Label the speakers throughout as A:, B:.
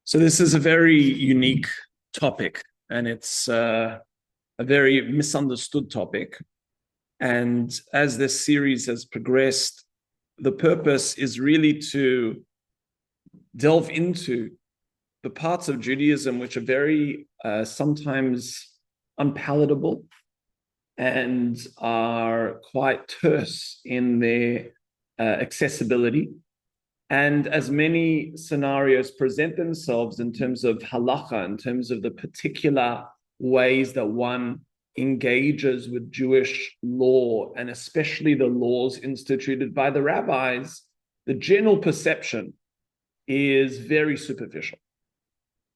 A: So this is a very unique topic, and it's a very misunderstood topic. And as this series has progressed, the purpose is really to delve into the parts of Judaism which are very sometimes unpalatable and are quite terse in their accessibility. And as many scenarios present themselves in terms of halacha, in terms of the particular ways that one engages with Jewish law, and especially the laws instituted by the rabbis, the general perception is very superficial.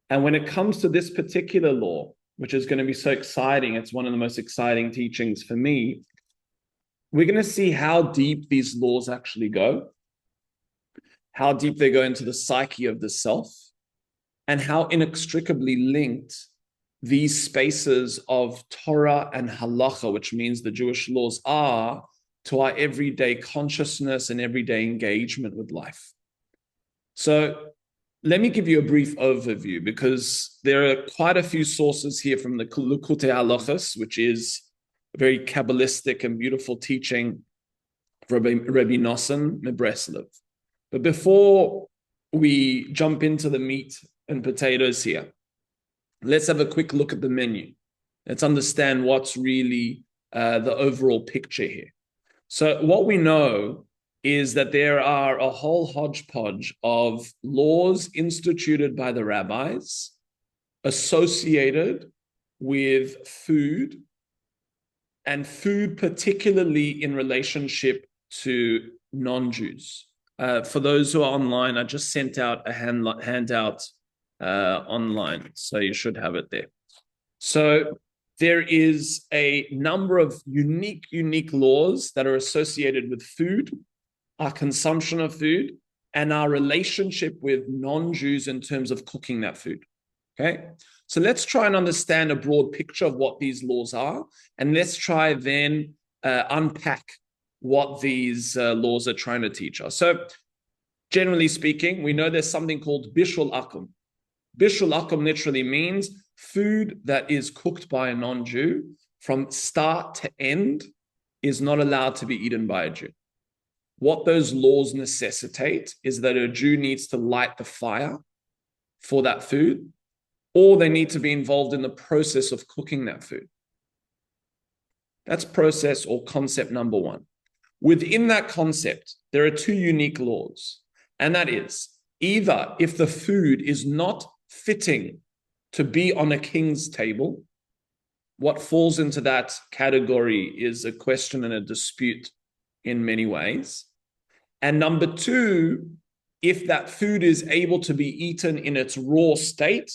A: And when it comes to this particular law, which is going to be so exciting, it's one of the most exciting teachings for me, we're going to see how deep these laws actually go, how deep they go into the psyche of the self, and how inextricably linked these spaces of Torah and halacha, which means the Jewish laws, are to our everyday consciousness and everyday engagement with life. So let me give you a brief overview, because there are quite a few sources here from the Likutei Halachos, which is a very Kabbalistic and beautiful teaching of Rabbi Nosson Mebreslev. But before we jump into the meat and potatoes here, let's have a quick look at the menu. Let's understand what's really the overall picture here. So what we know is that there are a whole hodgepodge of laws instituted by the rabbis associated with food, and food particularly in relationship to non-Jews. For those who are online, I just sent out a handout online, so you should have it there. So there is a number of unique laws that are associated with food, our consumption of food, and our relationship with non-Jews in terms of cooking that food. Okay, so let's try and understand a broad picture of what these laws are, and let's try then unpack what these laws are trying to teach us. So generally speaking, we know there's something called bishul akum. Bishul akum literally means food that is cooked by a non-Jew from start to end is not allowed to be eaten by a Jew. What those laws necessitate is that a Jew needs to light the fire for that food, or they need to be involved in the process of cooking that food. That's process or concept number one. Within that concept, there are two unique laws, and that is either if the food is not fitting to be on a king's table, what falls into that category is a question and a dispute in many ways. And number two, if that food is able to be eaten in its raw state,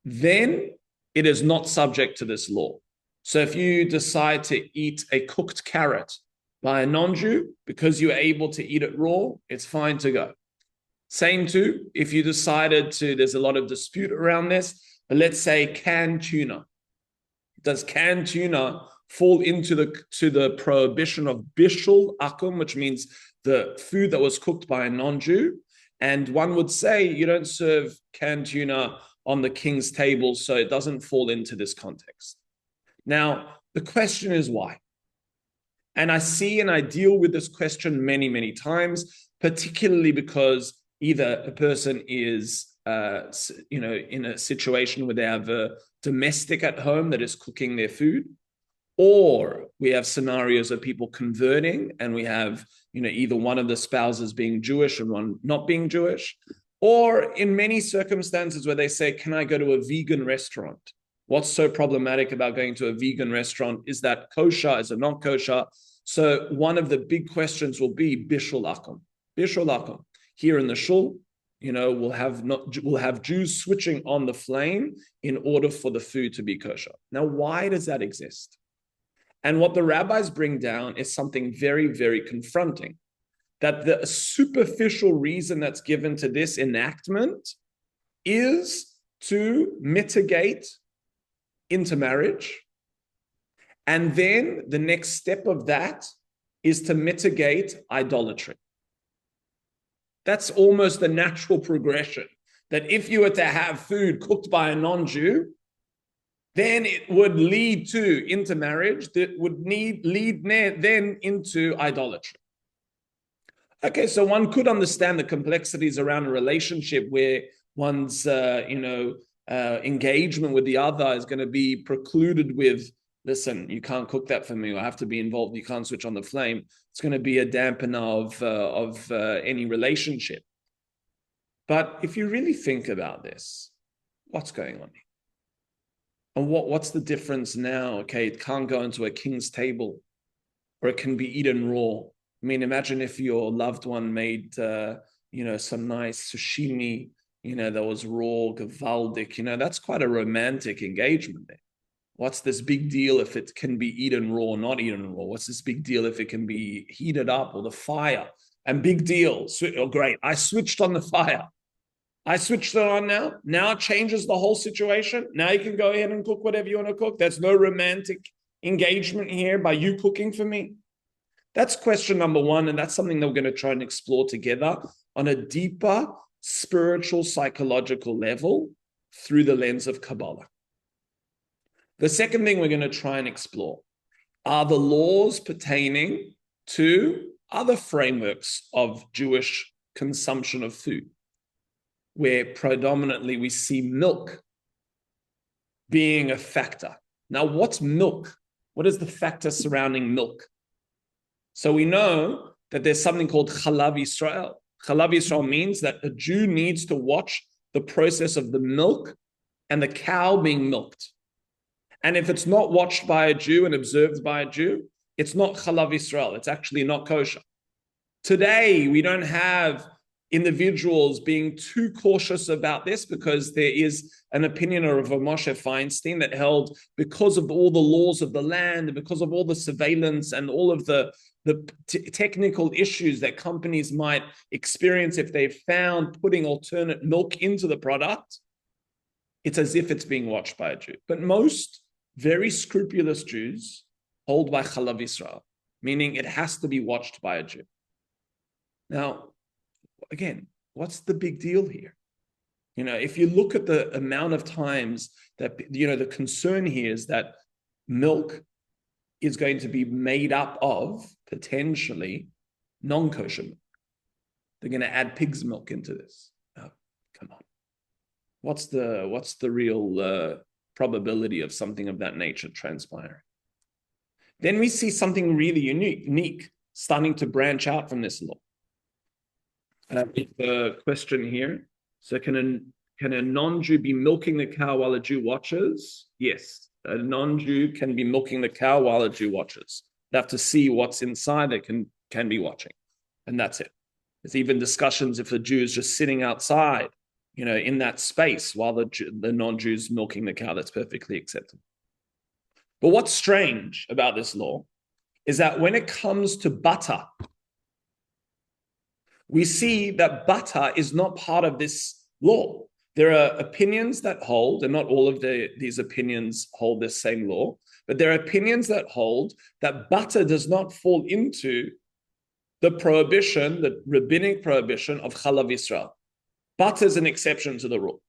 A: then it is not subject to this law. So if you decide to eat a cooked carrot by a non-Jew, because you're able to eat it raw, it's fine to go. Same too, if you decided to, there's a lot of dispute around this, but let's say canned tuna. Does canned tuna fall into the prohibition of bishul akum, which means the food that was cooked by a non-Jew? And one would say you don't serve canned tuna on the king's table, so it doesn't fall into this context. Now, the question is why? And I see and I deal with this question many times, particularly because either a person is in a situation where they have a domestic at home that is cooking their food, or we have scenarios of people converting and we have either one of the spouses being Jewish and one not being Jewish, or in many circumstances where they say, can I go to a vegan restaurant? What's so problematic about going to a vegan restaurant? Is that kosher? Is it not kosher? So one of the big questions will be bishul akum. Bishul akum. Here in the shul, we'll have Jews switching on the flame in order for the food to be kosher. Now, why does that exist? And what the rabbis bring down is something very confronting, that the superficial reason that's given to this enactment is to mitigate intermarriage. And then the next step of that is to mitigate idolatry. That's almost the natural progression that if you were to have food cooked by a non-Jew, then it would lead to intermarriage, that would lead then into idolatry. Okay, so one could understand the complexities around a relationship where one's engagement with the other is going to be precluded with, listen, you can't cook that for me, I have to be involved, you can't switch on the flame. It's going to be a dampener of any relationship. But if you really think about this, what's going on here? And what's the difference now? Okay, it can't go into a king's table, or it can be eaten raw. I mean, imagine if your loved one made, some nice sashimi, that was raw, gewaldig, that's quite a romantic engagement there. What's this big deal if it can be eaten raw or not eaten raw? What's this big deal if it can be heated up or the fire? And big deal, oh great, I switched on the fire. I switched it on now. Now it changes the whole situation. Now you can go ahead and cook whatever you want to cook. There's no romantic engagement here by you cooking for me. That's question number one, and that's something that we're going to try and explore together on a deeper spiritual, psychological level through the lens of Kabbalah. The second thing we're going to try and explore are the laws pertaining to other frameworks of Jewish consumption of food, where predominantly we see milk being a factor. Now, what's milk? What is the factor surrounding milk? So we know that there's something called Chalav Israel. Chalav Israel means that a Jew needs to watch the process of the milk and the cow being milked. And if it's not watched by a Jew and observed by a Jew, it's not Chalav Israel. It's actually not kosher. Today, we don't have individuals being too cautious about this because there is an opinion of a Moshe Feinstein that held, because of all the laws of the land and because of all the surveillance and all of the technical issues that companies might experience if they've found putting alternate milk into the product, it's as if it's being watched by a Jew. But most very scrupulous Jews hold by Chalav Israel, meaning it has to be watched by a Jew. Now, again, what's the big deal here? If you look at the amount of times that, the concern here is that milk is going to be made up of potentially non-kosher milk. They're going to add pig's milk into this. Oh, come on. What's the real probability of something of that nature transpiring? Then we see something really unique starting to branch out from this law. And I think the question here, so can a non-Jew be milking the cow while a Jew watches? Yes, a non-Jew can be milking the cow while a Jew watches. They have to see what's inside they can be watching. And that's it. There's even discussions if a Jew is just sitting outside, in that space while the non-Jew's milking the cow, that's perfectly acceptable. But what's strange about this law is that when it comes to butter, we see that butter is not part of this law. There are opinions that hold, and not all of these opinions hold this same law, but there are opinions that hold that butter does not fall into the prohibition, the rabbinic prohibition of Chalav Israel. Butter is an exception to the rule.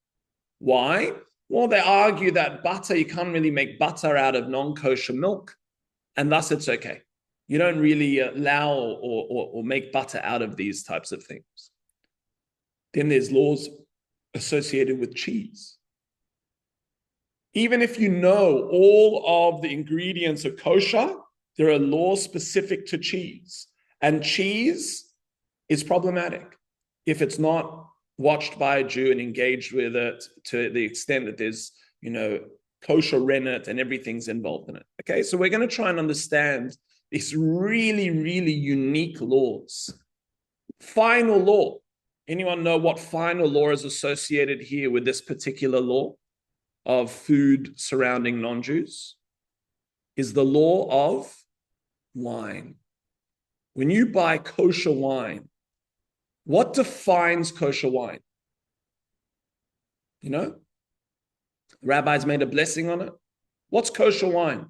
A: Why? Well, they argue that butter, you can't really make butter out of non-kosher milk, and thus it's okay. You don't really allow or make butter out of these types of things. Then there's laws associated with cheese. Even if you know all of the ingredients are kosher, there are laws specific to cheese. And cheese is problematic if it's not watched by a Jew and engaged with it to the extent that there's, kosher rennet and everything's involved in it. Okay, so we're going to try and understand these really, really unique laws. Final law. Anyone know what final law is associated here with this particular law of food surrounding non-Jews? Is the law of wine. When you buy kosher wine, what defines kosher wine? The rabbis made a blessing on it. What's kosher wine?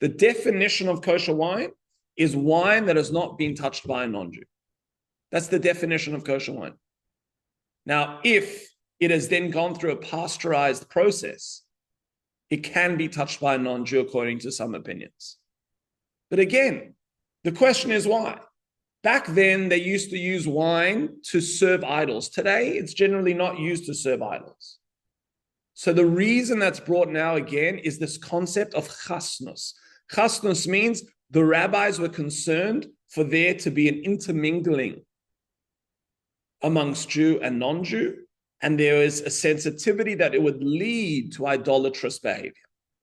A: The definition of kosher wine is wine that has not been touched by a non-Jew. That's the definition of kosher wine. Now, if it has then gone through a pasteurized process, it can be touched by a non-Jew according to some opinions. But again, the question is why? Back then, they used to use wine to serve idols. Today, it's generally not used to serve idols. So the reason that's brought now again is this concept of chasnus. Chasnus means the rabbis were concerned for there to be an intermingling amongst Jew and non-Jew, and there is a sensitivity that it would lead to idolatrous behavior.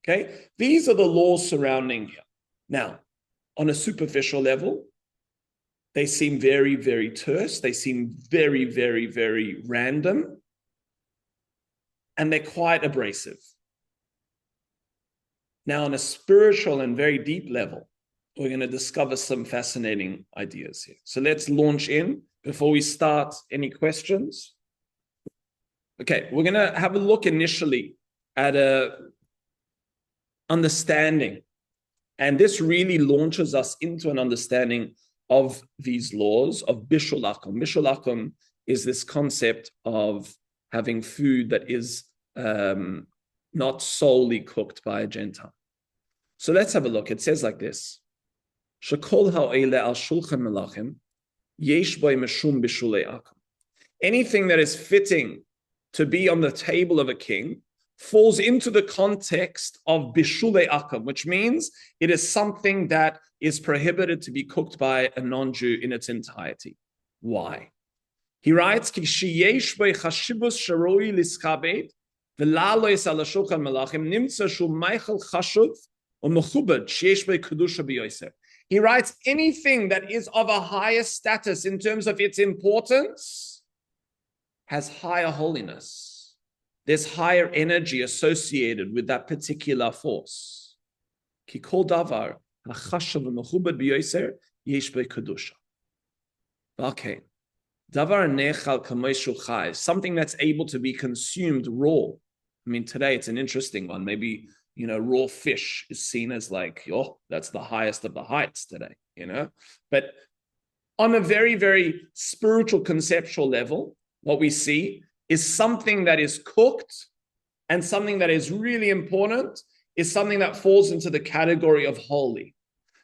A: Okay, these are the laws surrounding here. Now, on a superficial level, they seem very, very terse. They seem very, very, very random. And they're quite abrasive. Now, on a spiritual and very deep level, we're going to discover some fascinating ideas here. So let's launch in. Before we start, any questions? Okay, we're going to have a look initially at a understanding. And this really launches us into an understanding of these laws of bishul akum. Bishul akum is this concept of having food that is not solely cooked by a Gentile. So let's have a look. It says like this: Shekol ha'ele al shulchan melachim yesh boi meshum bishulei akum. Anything that is fitting to be on the table of a king falls into the context of bishulei akum, which means it is something that is prohibited to be cooked by a non-Jew in its entirety. Why? He writes, Ki sheyesh boi chashibus sharoi liskabed v'lalois ala shulchan melachim nimtza shu meichel chashuv u'mechubed sheyesh boi kedusha b'yoser. He writes, anything that is of a higher status in terms of its importance has higher holiness. There's higher energy associated with that particular force. Ki kol davar hachashav u'mechubed b'yoser yesh boi kedusha. Okay. Davar nechal kameishu chai, something that's able to be consumed raw. I mean, today it's an interesting one. Maybe, raw fish is seen as like, that's the highest of the heights today, But on a very, very spiritual, conceptual level, what we see is something that is cooked and something that is really important is something that falls into the category of holy.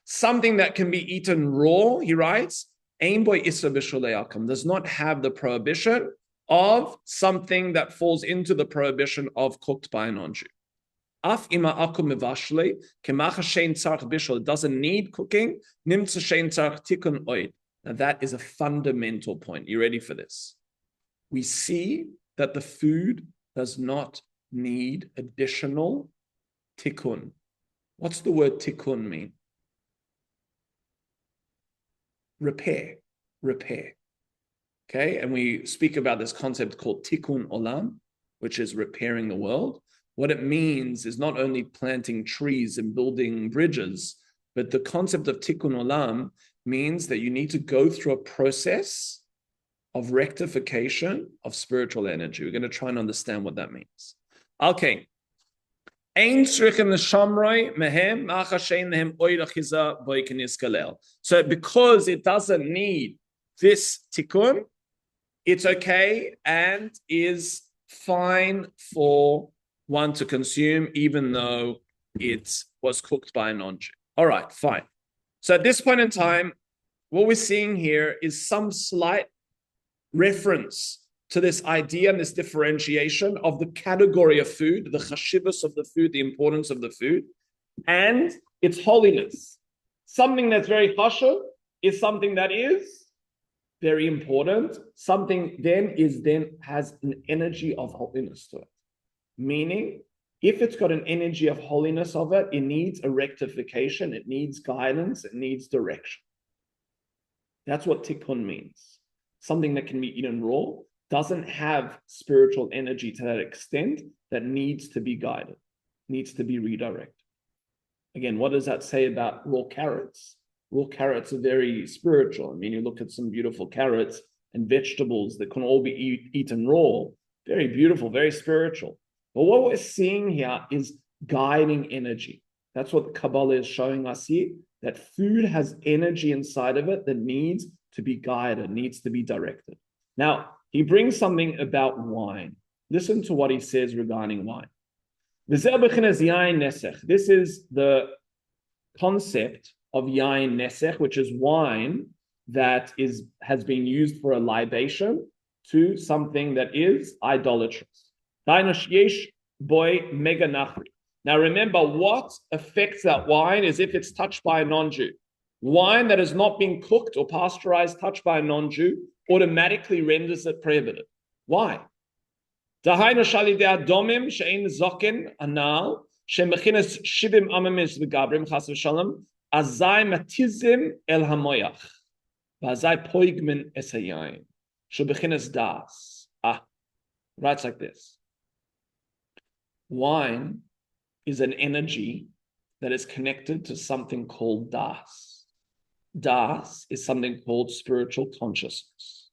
A: Something that can be eaten raw, he writes, does not have the prohibition of something that falls into the prohibition of cooked by a non-Jew. It doesn't need cooking. Now that is a fundamental point. You ready for this? We see that the food does not need additional tikkun. What's the word tikkun mean? Repair. Okay, and we speak about this concept called tikkun olam, which is repairing the world. What it means is not only planting trees and building bridges, but the concept of tikkun olam means that you need to go through a process of rectification of spiritual energy. We're going to try and understand what that means. Okay. So because it doesn't need this tikkun, it's okay and is fine for one to consume, even though it was cooked by a non-Jew. All right, fine. So at this point in time, what we're seeing here is some slight reference to this idea and this differentiation of the category of food, the chashivus of the food, the importance of the food, and its holiness. Something that's very chashuv is something that is very important. Something then has an energy of holiness to it. Meaning, if it's got an energy of holiness of it, it needs a rectification, it needs guidance, it needs direction. That's what tikkun means. Something that can be eaten raw doesn't have spiritual energy to that extent that needs to be guided, needs to be redirected. Again, what does that say about raw carrots? Raw carrots are very spiritual. I mean, you look at some beautiful carrots and vegetables that can all be eaten raw. Very beautiful, very spiritual. But what we're seeing here is guiding energy. That's what the Kabbalah is showing us here, that food has energy inside of it that needs to be guided, needs to be directed. Now, he brings something about wine. Listen to what he says regarding wine. This is the concept of yain nesech, which is wine that has been used for a libation to something that is idolatrous. Now remember, what affects that wine is if it's touched by a non-Jew. Wine that has not been cooked or pasteurized, touched by a non-Jew, automatically renders it prohibited. Why? Writes like this. Wine is an energy that is connected to something called das. Das is something called spiritual consciousness.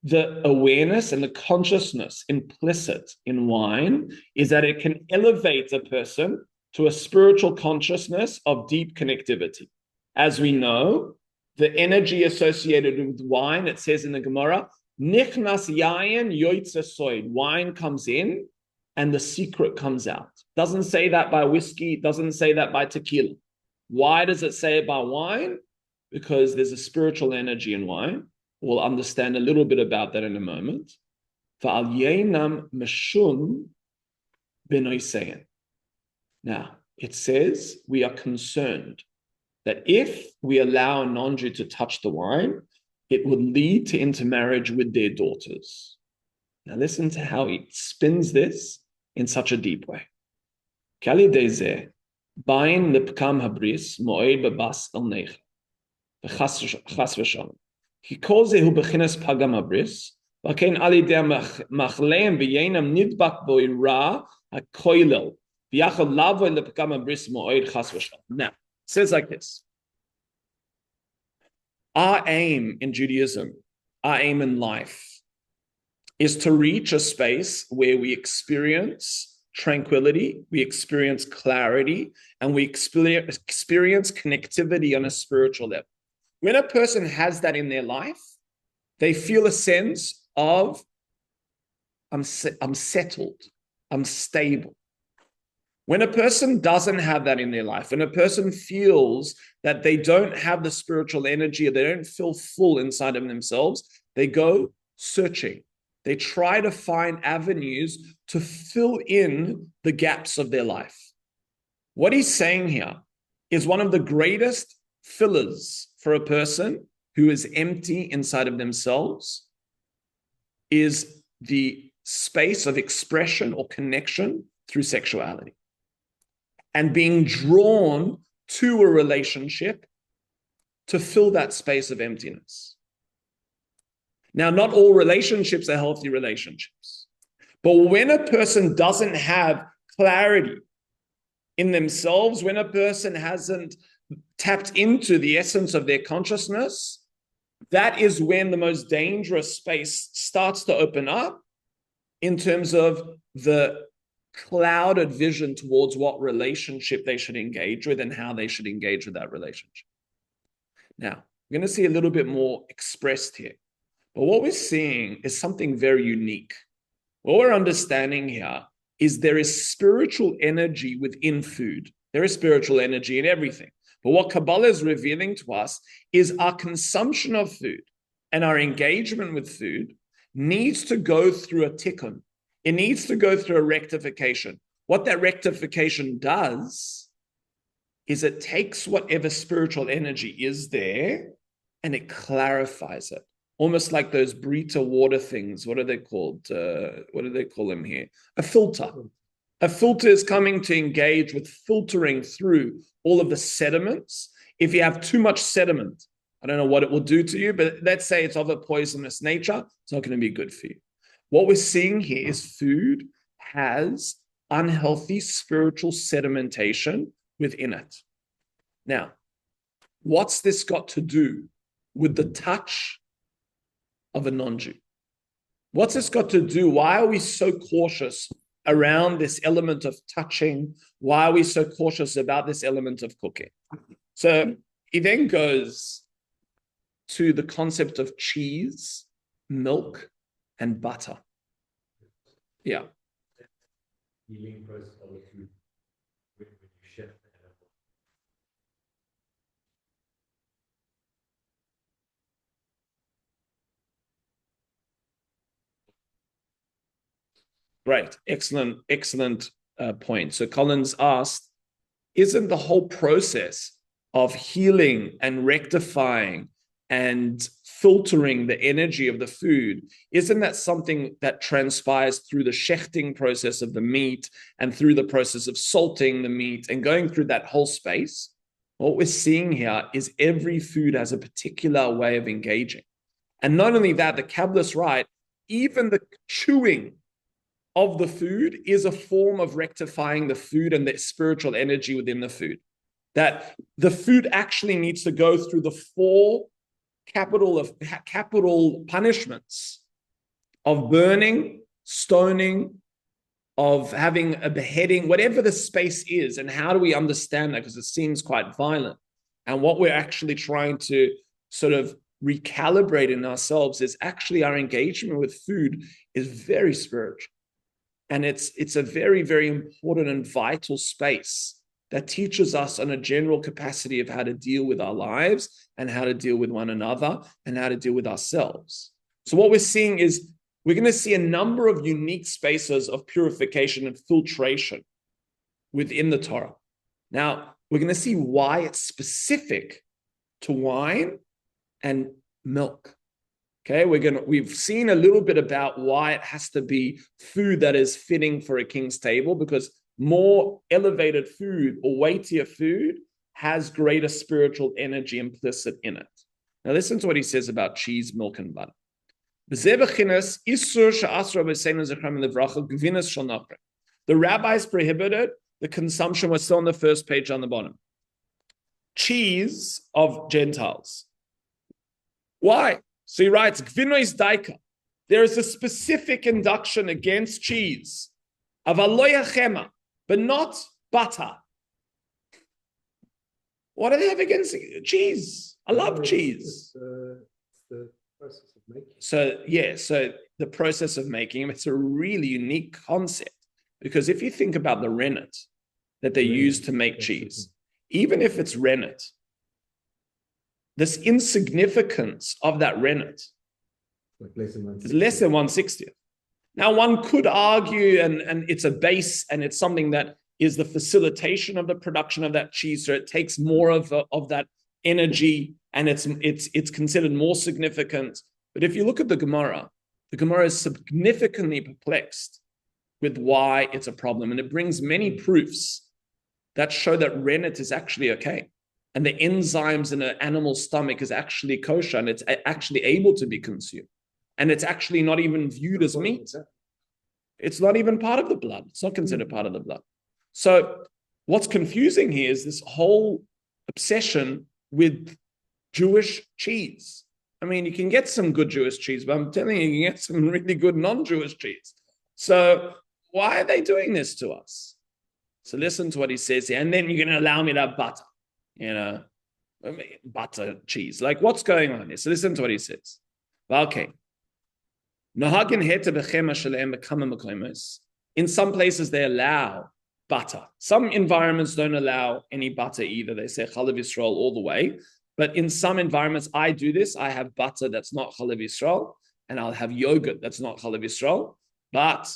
A: The awareness and the consciousness implicit in wine is that it can elevate a person to a spiritual consciousness of deep connectivity. As we know, the energy associated with wine, it says in the Gemara, Nichnas yayin yoitze soid. Wine comes in and the secret comes out. Doesn't say that by whiskey, doesn't say that by tequila. Why does it say it by wine? Because there's a spiritual energy in wine. We'll understand a little bit about that in a moment. Now, it says we are concerned that if we allow a non-Jew to touch the wine, it would lead to intermarriage with their daughters. Now listen to how he spins this in such a deep way. Bain lepkam habris moed babas el necha. Chas v'shalom. He calls it bechinas pagam habris. V'kein ali der machleim v'yenam nidbak boi ra hakoilel v'yachal lavoy lepkam habris moed chas v'shalom. Now, it says like this. Our aim in Judaism, our aim in life, is to reach a space where we experience tranquility, we experience clarity, and we experience connectivity on a spiritual level. When a person has that in their life, they feel a sense of, I'm settled, I'm stable. When a person doesn't have that in their life, when a person feels that they don't have the spiritual energy, or they don't feel full inside of themselves, they go searching. They try to find avenues to fill in the gaps of their life. What he's saying here is one of the greatest fillers for a person who is empty inside of themselves is the space of expression or connection through sexuality. And being drawn to a relationship to fill that space of emptiness. Now, not all relationships are healthy relationships. But when a person doesn't have clarity in themselves, when a person hasn't tapped into the essence of their consciousness, that is when the most dangerous space starts to open up in terms of the clouded vision towards what relationship they should engage with and how they should engage with that relationship. Now, we're going to see a little bit more expressed here. But what we're seeing is something very unique. What we're understanding here is there is spiritual energy within food. There is spiritual energy in everything. But what Kabbalah is revealing to us is our consumption of food and our engagement with food needs to go through a tikkun. It needs to go through a rectification. What that rectification does is it takes whatever spiritual energy is there and it clarifies it. Almost like those Brita water things. What are they called? What do they call them here? A filter. A filter is coming to engage with filtering through all of the sediments. If you have too much sediment, I don't know what it will do to you, but let's say it's of a poisonous nature, it's not going to be good for you. What we're seeing here is food has unhealthy spiritual sedimentation within it. Now, what's this got to do with the touch of a non-Jew? What's this got to do? Why are we so cautious around this element of touching? Why are we so cautious about this element of cooking? So he then goes to the concept of cheese, milk, and butter. Yeah.
B: Healing process of the food when you shift the animal.
A: Great. Excellent point. So Collins asked, isn't the whole process of healing and rectifying and filtering the energy of the food, isn't that something that transpires through the shechting process of the meat and through the process of salting the meat and going through that whole space? What we're seeing here is every food has a particular way of engaging. And not only that, the Kabbalists write, even the chewing of the food is a form of rectifying the food and the spiritual energy within the food. That the food actually needs to go through the four capital punishments of burning, stoning, of having a beheading, whatever the space is. And how do we understand that? Because it seems quite violent. And what we're actually trying to sort of recalibrate in ourselves is actually our engagement with food is very spiritual. And it's a very, very important and vital space that teaches us on a general capacity of how to deal with our lives and how to deal with one another and how to deal with ourselves. So what we're seeing is we're going to see a number of unique spaces of purification and filtration within the Torah. Now, we're going to see why it's specific to wine and milk. Okay, we've seen a little bit about why it has to be food that is fitting for a king's table, because more elevated food or weightier food has greater spiritual energy implicit in it. Now listen to what he says about cheese, milk, and butter. The rabbis prohibited the consumption, was still on the first page on the bottom. Cheese of Gentiles. Why? So he writes, Gvinois daika. There is a specific induction against cheese. Avaloya chema, but not butter. What do they have against cheese? I love cheese.
B: It's the process of making.
A: So the process of making, it's a really unique concept, because if you think about the rennet that they use to make cheese, even if it's rennet, this insignificance of that rennet is less than 1/60th. Now, one could argue, and it's a base, and it's something that is the facilitation of the production of that cheese, so it takes more of that energy, and it's considered more significant. But if you look at the Gemara is significantly perplexed with why it's a problem, and it brings many proofs that show that rennet is actually okay. And the enzymes in an animal stomach is actually kosher, and it's actually able to be consumed. And it's actually not even viewed as meat. It's not even part of the blood. It's not considered part of the blood. So what's confusing here is this whole obsession with Jewish cheese. I mean, you can get some good Jewish cheese, but I'm telling you, you can get some really good non-Jewish cheese. So why are they doing this to us? So listen to what he says here. And then you're going to allow me to have butter. Butter, cheese. Like, what's going on here? So listen to what he says. Okay. In some places, they allow butter. Some environments don't allow any butter either. They say Chalav Israel all the way. But in some environments, I do this. I have butter that's not Chalav Israel, and I'll have yogurt that's not Chalav Israel. But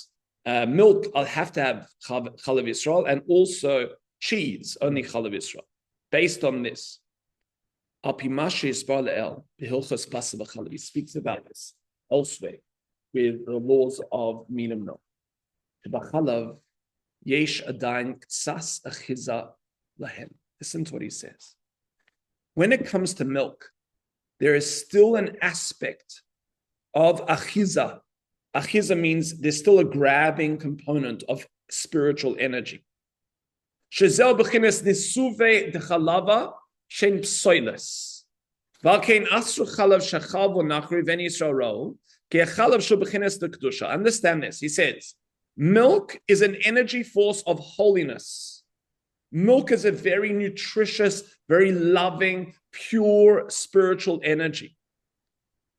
A: milk, I'll have to have Chalav Israel, and also cheese, only Chalav Israel. Based on this, he speaks about this elsewhere with the laws of meat and milk. Listen to what he says. When it comes to milk, there is still an aspect of achiza. Achiza means there's still a grabbing component of spiritual energy. Shezel b'chines nisuve dechalava shen psoiles. Valkein asru chalav shachal v'nachri v'en Yisrael ro'u ke'chalav shu b'chines dekdusha. Understand this. He says, milk is an energy force of holiness. Milk is a very nutritious, very loving, pure spiritual energy.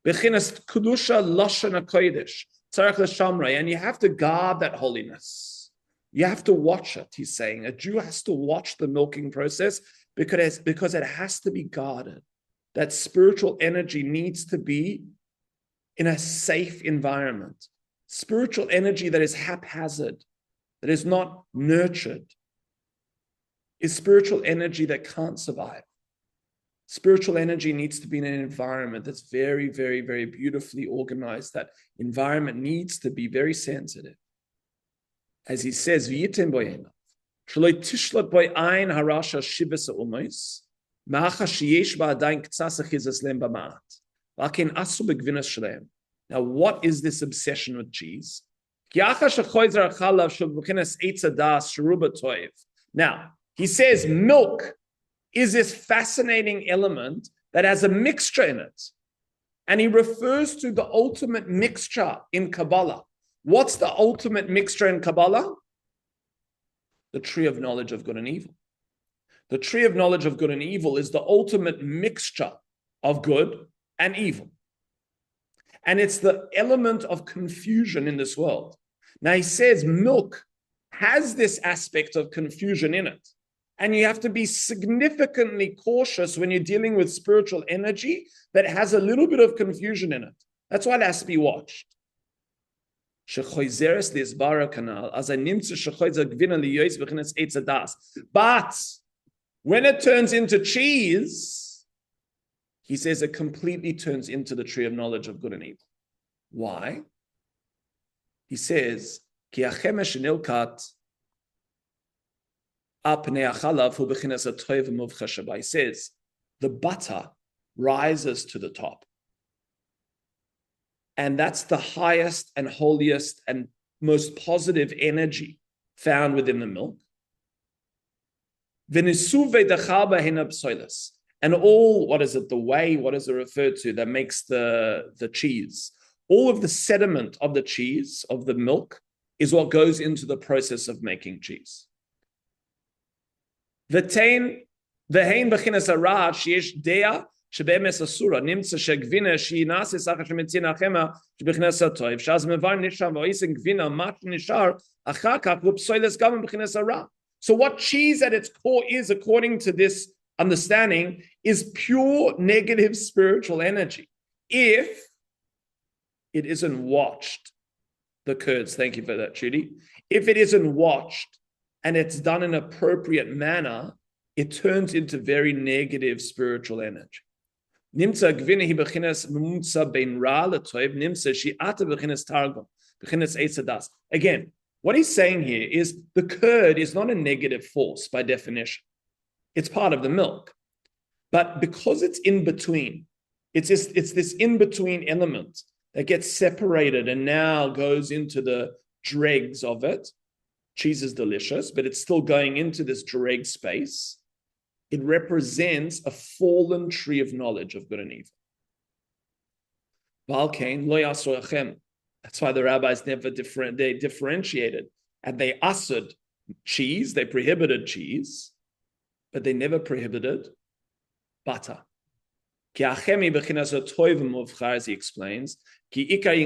A: B'chines kedusha lashon hakodesh. And you have to guard that holiness. You have to watch it, he's saying. A Jew has to watch the milking process because it has to be guarded. That spiritual energy needs to be in a safe environment. Spiritual energy that is haphazard, that is not nurtured, is spiritual energy that can't survive. Spiritual energy needs to be in an environment that's very, very, very beautifully organized. That environment needs to be very sensitive. As he says, now, what is this obsession with cheese? Now, he says milk is this fascinating element that has a mixture in it. And he refers to the ultimate mixture in Kabbalah. What's the ultimate mixture in Kabbalah? The tree of knowledge of good and evil. The tree of knowledge of good and evil is the ultimate mixture of good and evil. And it's the element of confusion in this world. Now he says milk has this aspect of confusion in it. And you have to be significantly cautious when you're dealing with spiritual energy that has a little bit of confusion in it. That's why it has to be watched. But when it turns into cheese, he says it completely turns into the tree of knowledge of good and evil. Why? He says, he says, the butter rises to the top. And that's the highest and holiest and most positive energy found within the milk. And all, what is it, the whey, what is it referred to that makes the cheese? All of the sediment of the cheese, of the milk, is what goes into the process of making cheese. V'tein v'hein b'chinas arad sheyesh dea shebe'emes asura nimtza shegvina she'inase sacha shemetzina chema shebechinas atoiv shaz mevar nishar v'oisen gvina mat nishar achar kach v'psoiles gam b'chinas arad. So what cheese at its core is, according to this understanding, is pure negative spiritual energy. If it isn't watched, the curds, thank you for that, Judy. If it isn't watched and it's done in an appropriate manner, it turns into very negative spiritual energy. Again, what he's saying here is the curd is not a negative force by definition. It's part of the milk. But because it's in between, it's this in-between element that gets separated and now goes into the dregs of it. Cheese is delicious, but it's still going into this dreg space. It represents a fallen tree of knowledge of good and evil. That's why the rabbis never differentiated. And they ushered cheese, they prohibited cheese, but they never prohibited butter. As he explains. Okay.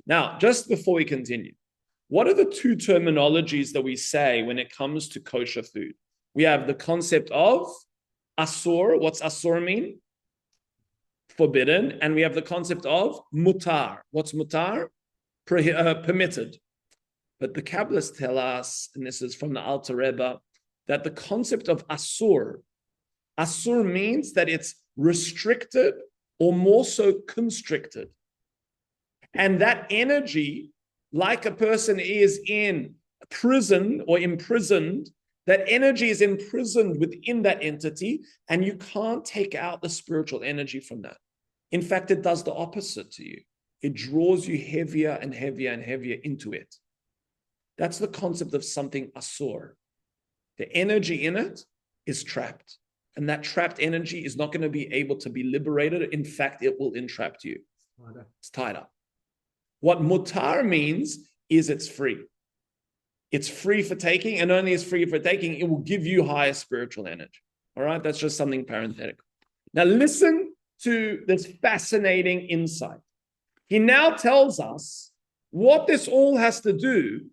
A: Now, just before we continue, what are the two terminologies that we say when it comes to kosher food? We have the concept of asur. What's asur mean? Forbidden. And we have the concept of mutar. What's mutar? Permitted. But the Kabbalists tell us, and this is from the Alter Rebbe, that the concept of asur means that it's restricted or more so constricted. And that energy, like a person is in prison or imprisoned, that energy is imprisoned within that entity, and you can't take out the spiritual energy from that. In fact, it does the opposite to you. It draws you heavier and heavier and heavier into it. That's the concept of something asur. The energy in it is trapped. And that trapped energy is not going to be able to be liberated. In fact, it will entrap you. It's tied up. What mutar means is it's free. It's free for taking, and only it's free for taking, it will give you higher spiritual energy. All right? That's just something parenthetical. Now listen to this fascinating insight. He now tells us what this all has to do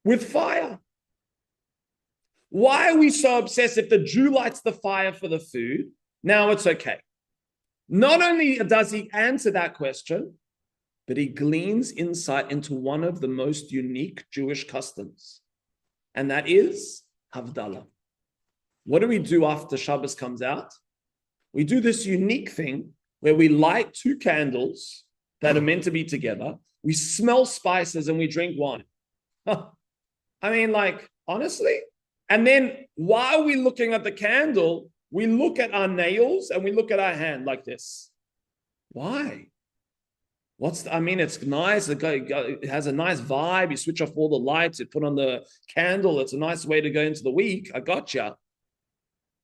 A: with fire. Why are we so obsessed? If the Jew lights the fire for the food, now it's okay. Not only does he answer that question, but he gleans insight into one of the most unique Jewish customs, and that is Havdalla. What do we do after Shabbos comes out? We do this unique thing where we light two candles that are meant to be together. We smell spices and we drink wine. I mean, like, honestly. And then while we're looking at the candle, we look at our nails and we look at our hand like this. Why? It's nice. It has a nice vibe. You switch off all the lights, you put on the candle. It's a nice way to go into the week. I gotcha.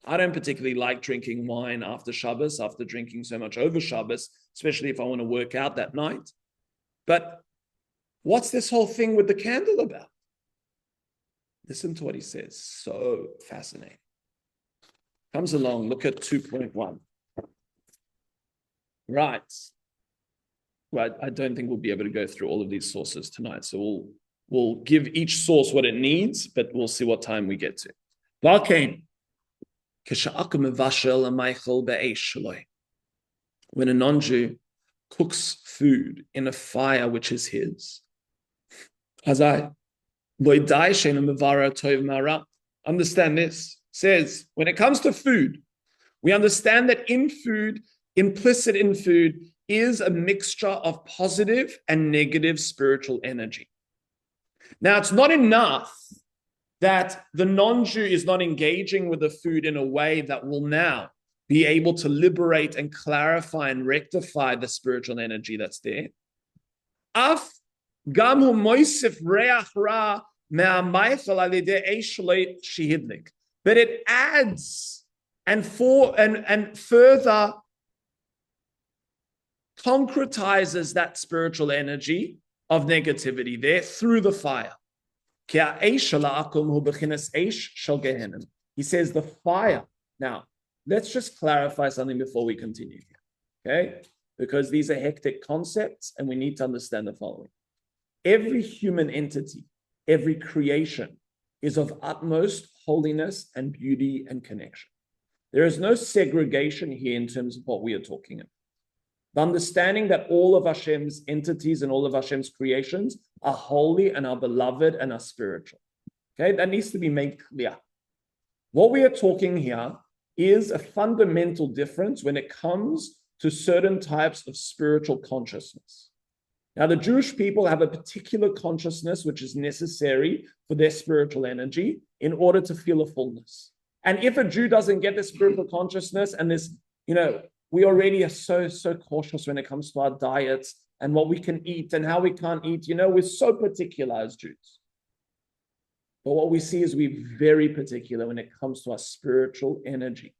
A: I don't particularly like drinking wine after Shabbos, after drinking so much over Shabbos, especially if I want to work out that night. But what's this whole thing with the candle about? Listen to what he says. So fascinating. Comes along, look at 2.1. Right. Well, I don't think we'll be able to go through all of these sources tonight. So we'll give each source what it needs, but we'll see what time we get to. When a non-Jew cooks food in a fire which is his, understand this. Says, when it comes to food, we understand that in food, implicit in food, is a mixture of positive and negative spiritual energy. Now, it's not enough that the non-Jew is not engaging with the food in a way that will now be able to liberate and clarify and rectify the spiritual energy that's there. But it adds and further concretizes that spiritual energy of negativity there through the fire. He says the fire. Now, let's just clarify something before we continue here, okay? Because these are hectic concepts and we need to understand the following. Every human entity, every creation is of utmost holiness and beauty and connection. There is no segregation here in terms of what we are talking about. The understanding that all of Hashem's entities and all of Hashem's creations are holy and are beloved and are spiritual. Okay, that needs to be made clear. What we are talking here is a fundamental difference when it comes to certain types of spiritual consciousness. Now, the Jewish people have a particular consciousness which is necessary for their spiritual energy in order to feel a fullness. And if a Jew doesn't get this spiritual consciousness and this, we already are so cautious when it comes to our diets and what we can eat and how we can't eat. We're so particular as Jews. But what we see is we're very particular when it comes to our spiritual energy.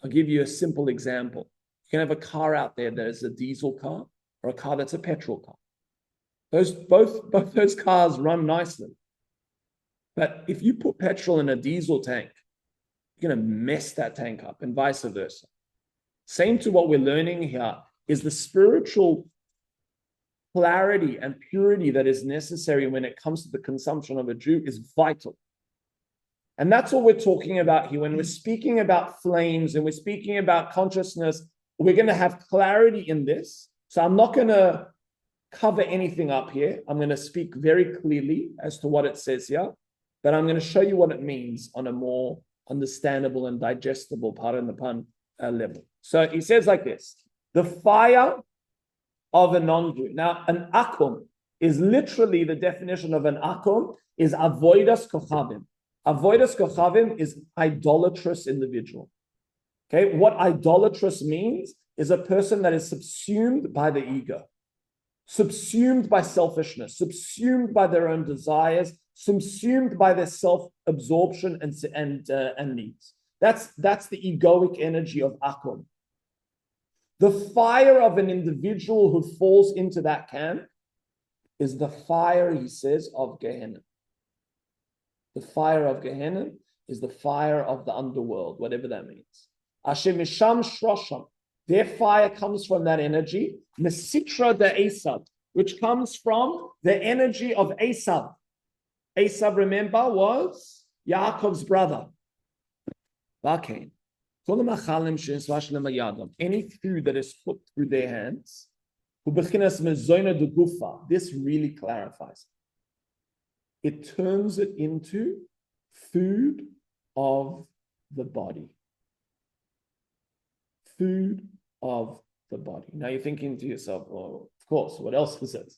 A: I'll give you a simple example. You can have a car out there that is a diesel car or a car that's a petrol car. Both those cars run nicely. But if you put petrol in a diesel tank, you're going to mess that tank up and vice versa. Same to what we're learning here is the spiritual clarity and purity that is necessary when it comes to the consumption of a Jew is vital. And that's what we're talking about here. When we're speaking about flames and we're speaking about consciousness, we're going to have clarity in this. So I'm not going to cover anything up here. I'm going to speak very clearly as to what it says here, but I'm going to show you what it means on a more understandable and digestible, pardon the pun, level. So he says like this, the fire of a non-Jew. Now, an akum is literally the definition of an akum is avodas kochavim. Avodas kochavim is idolatrous individual. Okay, what idolatrous means is a person that is subsumed by the ego, subsumed by selfishness, subsumed by their own desires, subsumed by their self-absorption and needs. That's the egoic energy of akum. The fire of an individual who falls into that camp is the fire, he says, of Gehenna. The fire of Gehenna is the fire of the underworld, whatever that means. Hashem misham shrosham Their fire comes from that energy, Mesitra de Esav, which comes from the energy of Esav. Esav, remember, was Yaakov's brother. Any food that is put through their hands, this really clarifies. It turns it into food of the body. Food of the body. Now you're thinking to yourself, well, of course, what else is it?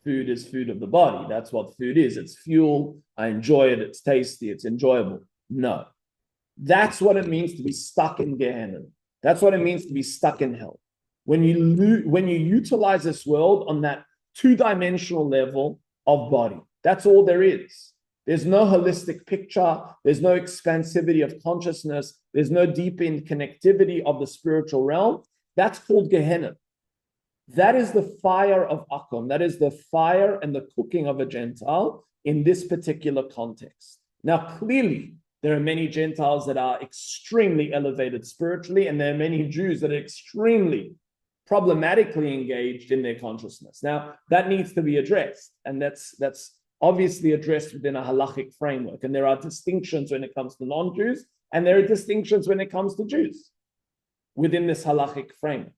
A: Food is food of the body. That's what food is. It's fuel. I enjoy it. It's tasty. It's enjoyable. No. That's what it means to be stuck in Gehenna. That's what it means to be stuck in hell. When you utilize this world on that two-dimensional level of body, that's all there is. There's no holistic picture. There's no expansivity of consciousness. There's no deep connectivity of the spiritual realm. That's called Gehenna. That is the fire of Akum. That is the fire and the cooking of a Gentile in this particular context. Now, clearly, there are many Gentiles that are extremely elevated spiritually, and there are many Jews that are extremely problematically engaged in their consciousness. Now, that needs to be addressed, and that's obviously addressed within a halachic framework. And there are distinctions when it comes to non-Jews, and there are distinctions when it comes to Jews within this halachic framework.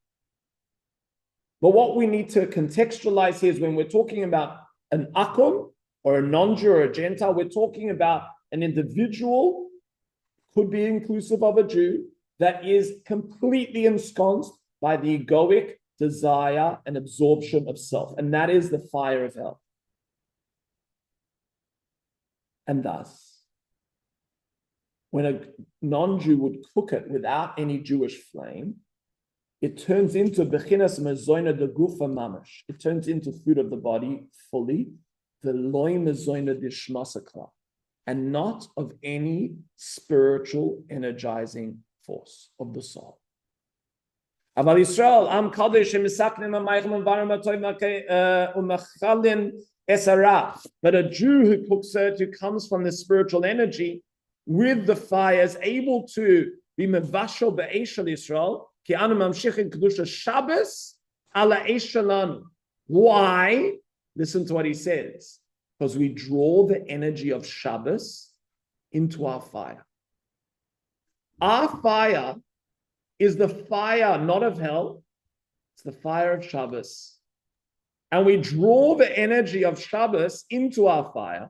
A: But what we need to contextualize here is when we're talking about an akum or a non-Jew or a Gentile, we're talking about an individual, could be inclusive of a Jew, that is completely ensconced by the egoic desire and absorption of self. And that is the fire of hell. And thus, when a non-Jew would cook it without any Jewish flame, it turns into bechinas mezoina de gufa mamash. It turns into food of the body fully, the loy mezoina de shmasakla, and not of any spiritual energizing force of the soul. Aval Israel am kadosh misaknim amaychim umachalin esara. But a Jew who cooks it, who comes from the spiritual energy with the fire, is able to be mevashel be'eshel Israel. Ki anu mamshichin kedusha Shabbos ala eshelanu. Why? Listen to what he says. Because we draw the energy of Shabbos into our fire. Our fire is the fire not of hell, it's the fire of Shabbos. And we draw the energy of Shabbos into our fire.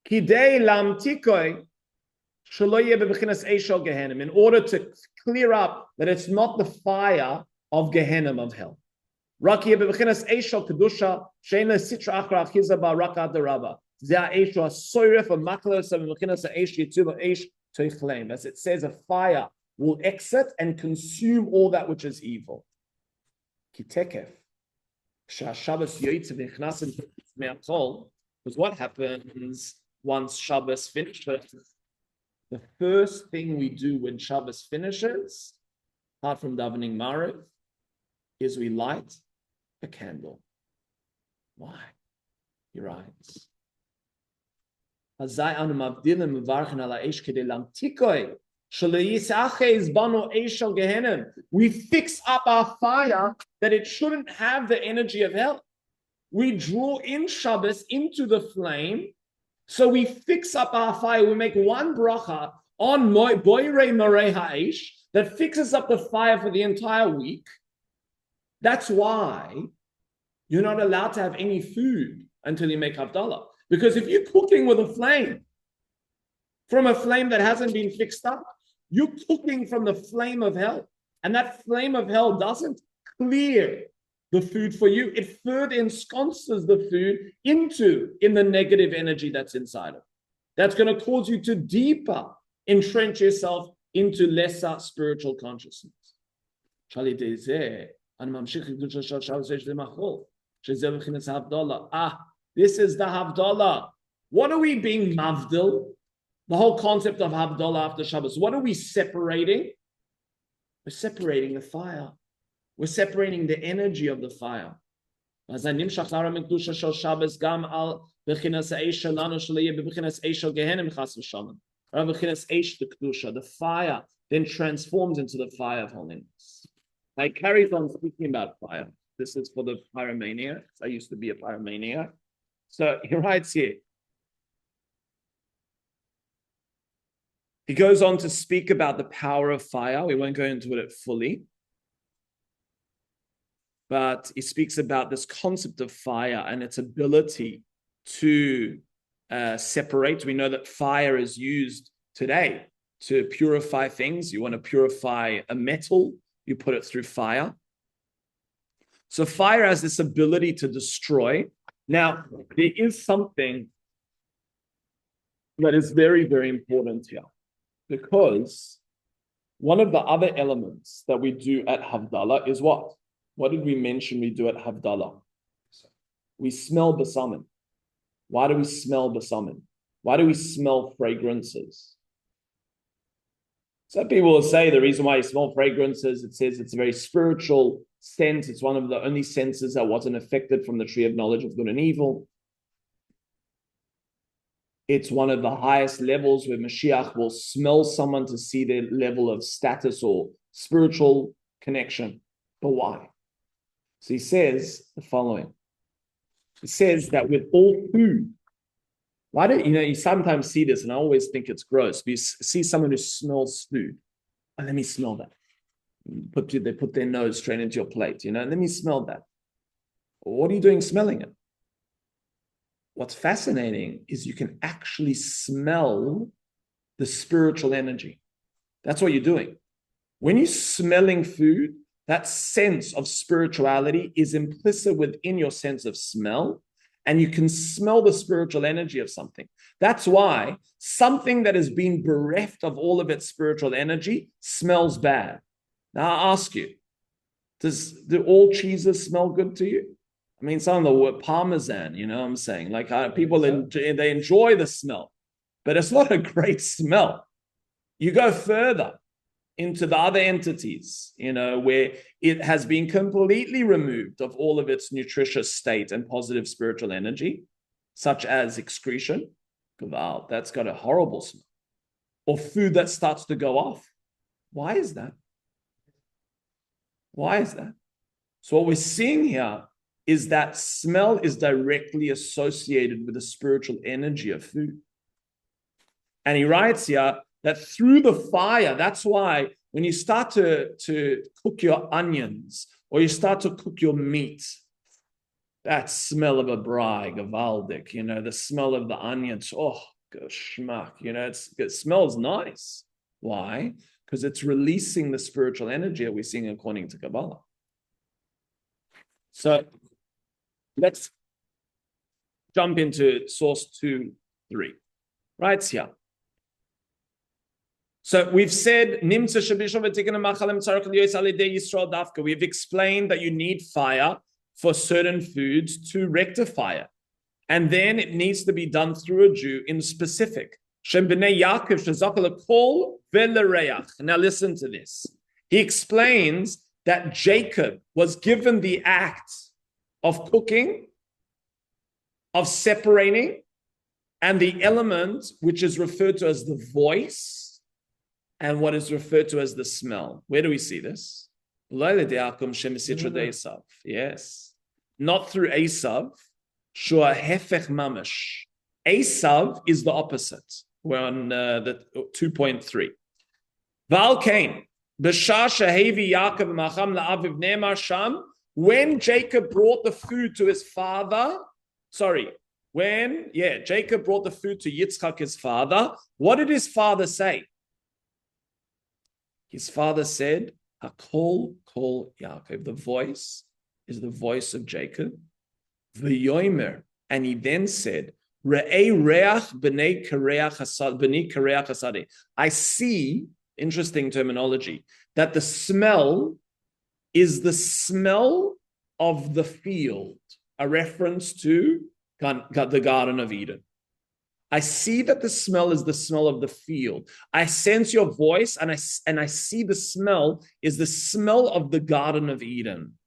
A: Kidei lamtikoi shelo yeh bebechinas eishel Gehenim, in order to clear up that it's not the fire of Gehenim, of hell. Rak yeh bebechinas eishel kedusha she'ena sitra achra achiza ba'raka deraba. As it says, a fire will exit and consume all that which is evil. Because what happens once Shabbos finishes? The first thing we do when Shabbos finishes, apart from davening Mariv, is we light a candle. Why? He writes, we fix up our fire that it shouldn't have the energy of hell. We draw in Shabbos into the flame, so we fix up our fire. We make one bracha on Boirei Marei Ha'esh that fixes up the fire for the entire week. That's why you're not allowed to have any food until you make Havdalla. Because if you're cooking with a flame, from a flame that hasn't been fixed up, you're cooking from the flame of hell. And that flame of hell doesn't clear the food for you. It further ensconces the food in the negative energy that's inside of it. That's going to cause you to deeper entrench yourself into lesser spiritual consciousness. This is the Havdalla. What are we being mavdil? The whole concept of Havdalla after Shabbos. What are we separating? We're separating the fire. We're separating the energy of the fire. The fire then transforms into the fire of holiness. I carried on speaking about fire. This is for the pyromaniacs. I used to be a pyromaniac. So he writes here. He goes on to speak about the power of fire. We won't go into it fully. But he speaks about this concept of fire and its ability to separate. We know that fire is used today to purify things. You want to purify a metal, you put it through fire. So fire has this ability to destroy. Now, there is something that is very, very important here, because one of the other elements that we do at Havdalla is what? What did we mention we do at Havdalla? We smell besamim. Why do we smell besamim? Why do we smell fragrances? Some people will say the reason why you smell fragrances, it says it's a very spiritual scent. It's one of the only senses that wasn't affected from the tree of knowledge of good and evil. It's one of the highest levels where Mashiach will smell someone to see their level of status or spiritual connection. But why? So he says the following. He says that with all food, why do you sometimes see this, and I always think it's gross. You see someone who smells food. Oh, let me smell that. They put their nose straight into your plate, let me smell that. What are you doing smelling it? What's fascinating is you can actually smell the spiritual energy. That's what you're doing. When you're smelling food, that sense of spirituality is implicit within your sense of smell, and you can smell the spiritual energy of something. That's why something that has been bereft of all of its spiritual energy smells bad. Now I ask you, do all cheeses smell good to you? I mean, some of the Parmesan, what I'm saying? Like people, they enjoy the smell, but it's not a great smell. You go further into the other entities, where it has been completely removed of all of its nutritious state and positive spiritual energy, such as excretion. Wow, that's got a horrible smell. Or food that starts to go off. Why is that? Why is that? So what we're seeing here is that smell is directly associated with the spiritual energy of food. And he writes here that through the fire, that's why when you start to cook your onions or you start to cook your meat, that smell of a braai, gavaldik, the smell of the onions, geschmack, it smells nice. Why? Because it's releasing the spiritual energy that we're seeing according to Kabbalah. So let's jump into source 2, 3. Right here. So we've said, we've explained that you need fire for certain foods to rectify it. And then it needs to be done through a Jew in specific. Now listen to this. He explains that Jacob was given the act of cooking, of separating, and the element which is referred to as the voice, and what is referred to as the smell. Where do we see this? Yes. Not through Esav. Shua hefech mamash. Esav is the opposite. We're on the 2.3. Val Kain. When Jacob brought the food to his father, Jacob brought the food to Yitzchak, his father, what did his father say? His father said, Hakol kol Yaakov. The voice is the voice of Jacob. V'yomer. And he then said, Re'ei reach b'nei kareach hasade. I see, interesting terminology, that the smell is the smell of the field, a reference to the Garden of Eden. I see that the smell is the smell of the field. I sense your voice, and I see the smell is the smell of the Garden of Eden.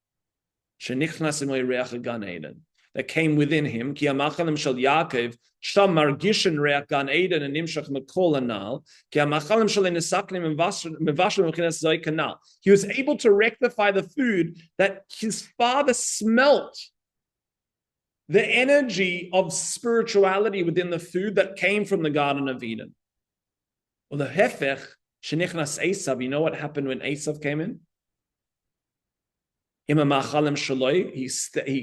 A: that came within him. Ki hamachalim shel Yaakov sham margishin reach gan eden and nimshach mekol anal. Ki hamachalim shel nesaklim mevashlim v'chinas zay kanal. He was able to rectify the food that his father smelt. The energy of spirituality within the food that came from the Garden of Eden. Well, the hefech shenichnas Esav. You know what happened when Esav came in? He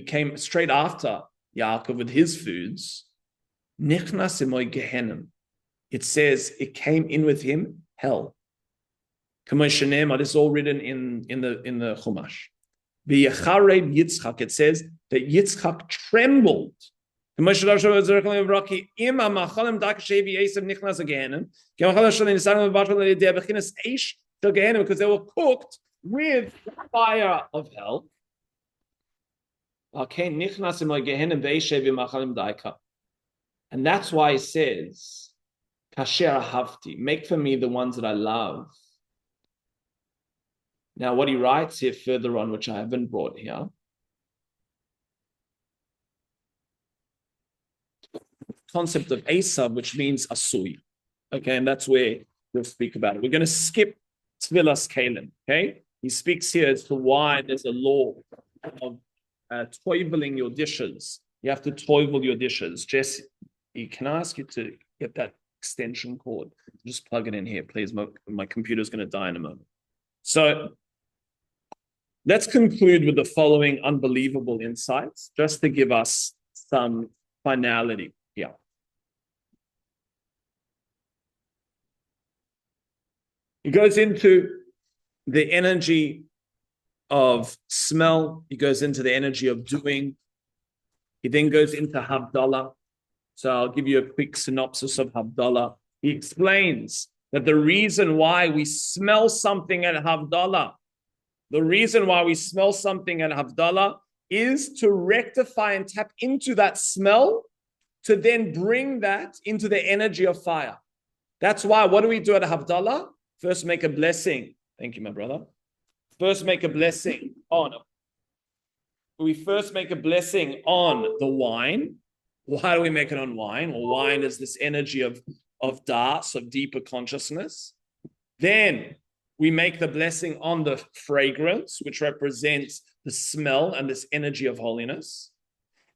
A: came straight after Yaakov with his foods. Nichnas imoy gehenim. It says it came in with him hell. This is all written in the Chumash. V'yechareb Yitzchak. It says that Yitzchak trembled. Because they were cooked with the fire of hell. And that's why he says, Kasher Havti, make for me the ones that I love. Now, what he writes here further on, which I haven't brought here, concept of Esav, which means Asui. Okay, and that's where we'll speak about it. We're going to skip Tvilas Kalim. Okay, he speaks here as to why there's a law of toiveling your dishes. You have to toivel your dishes. Jesse, can I ask you to get that extension cord? Just plug it in here, please. My computer's going to die in a moment. So let's conclude with the following unbelievable insights, just to give us some finality here. He goes into the energy of smell. He goes into the energy of doing. He then goes into Havdalla. So I'll give you a quick synopsis of Havdalla. He explains that the reason why we smell something at Havdalla, is to rectify and tap into that smell to then bring that into the energy of fire. That's why, what do we do at Havdalla? First make a blessing. Thank you, my brother. First make a blessing on. We first make a blessing on the wine. Why do we make it on wine? Well, wine is this energy of das, of deeper consciousness. Then we make the blessing on the fragrance, which represents the smell and this energy of holiness.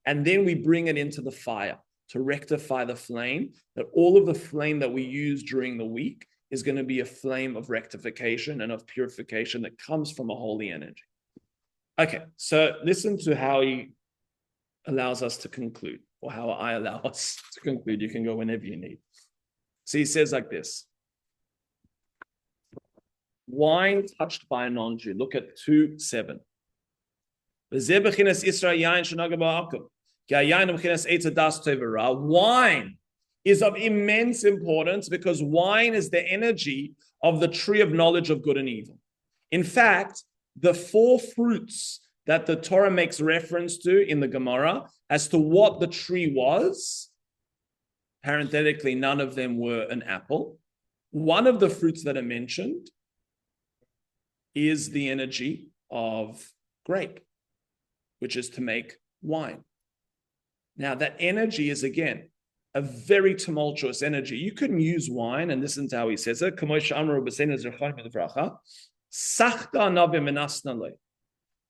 A: And then we bring it into the fire to rectify the flame, that all of the flame that we use during the week is going to be a flame of rectification and of purification that comes from a holy energy. Okay, so listen to how he allows us to conclude, or how I allow us to conclude. You can go whenever you need. So he says like this. Wine touched by a non-Jew. Look at 2:7. Wine is of immense importance because wine is the energy of the tree of knowledge of good and evil. In fact, the 4 fruits that the Torah makes reference to in the Gemara as to what the tree was, parenthetically, none of them were an apple. One of the fruits that are mentioned is the energy of grape, which is to make wine. Now, that energy is, again, a very tumultuous energy. You couldn't use wine, and listen to how he says it.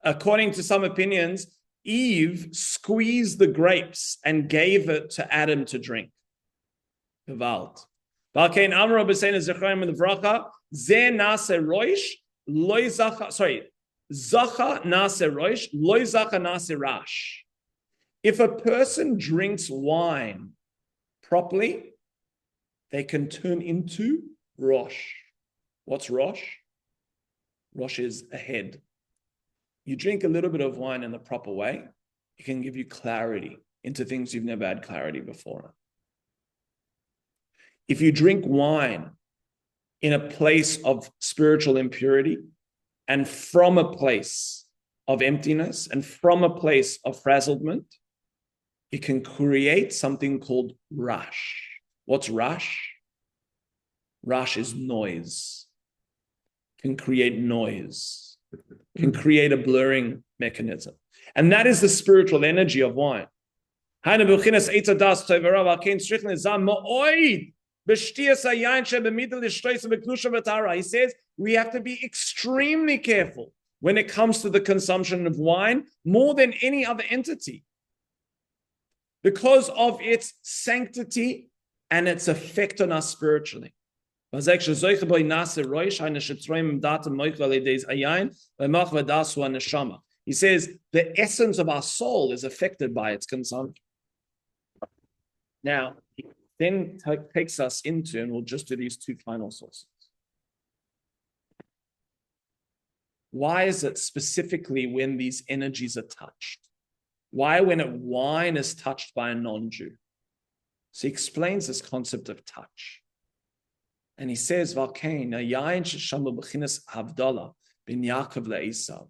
A: According to some opinions, Eve squeezed the grapes and gave it to Adam to drink. If a person drinks wine properly, they can turn into Rosh. What's Rosh? Rosh is a head. You drink a little bit of wine in the proper way, it can give you clarity into things you've never had clarity before. If you drink wine in a place of spiritual impurity and from a place of emptiness and from a place of frazzlement, it can create something called Rash. What's Rash? Rash is noise. Can create noise. Can create a blurring mechanism. And that is the spiritual energy of wine. He says, we have to be extremely careful when it comes to the consumption of wine, more than any other entity, because of its sanctity and its effect on us spiritually. He says, the essence of our soul is affected by its consumption. Now, he then takes us into, and we'll just do these two final sources. Why is it specifically when these energies are touched? Why when wine is touched by a non-Jew? So he explains this concept of touch. And he says, Valkain, yain sheshama b'chinas Havdalla bin Yaakov le'esav.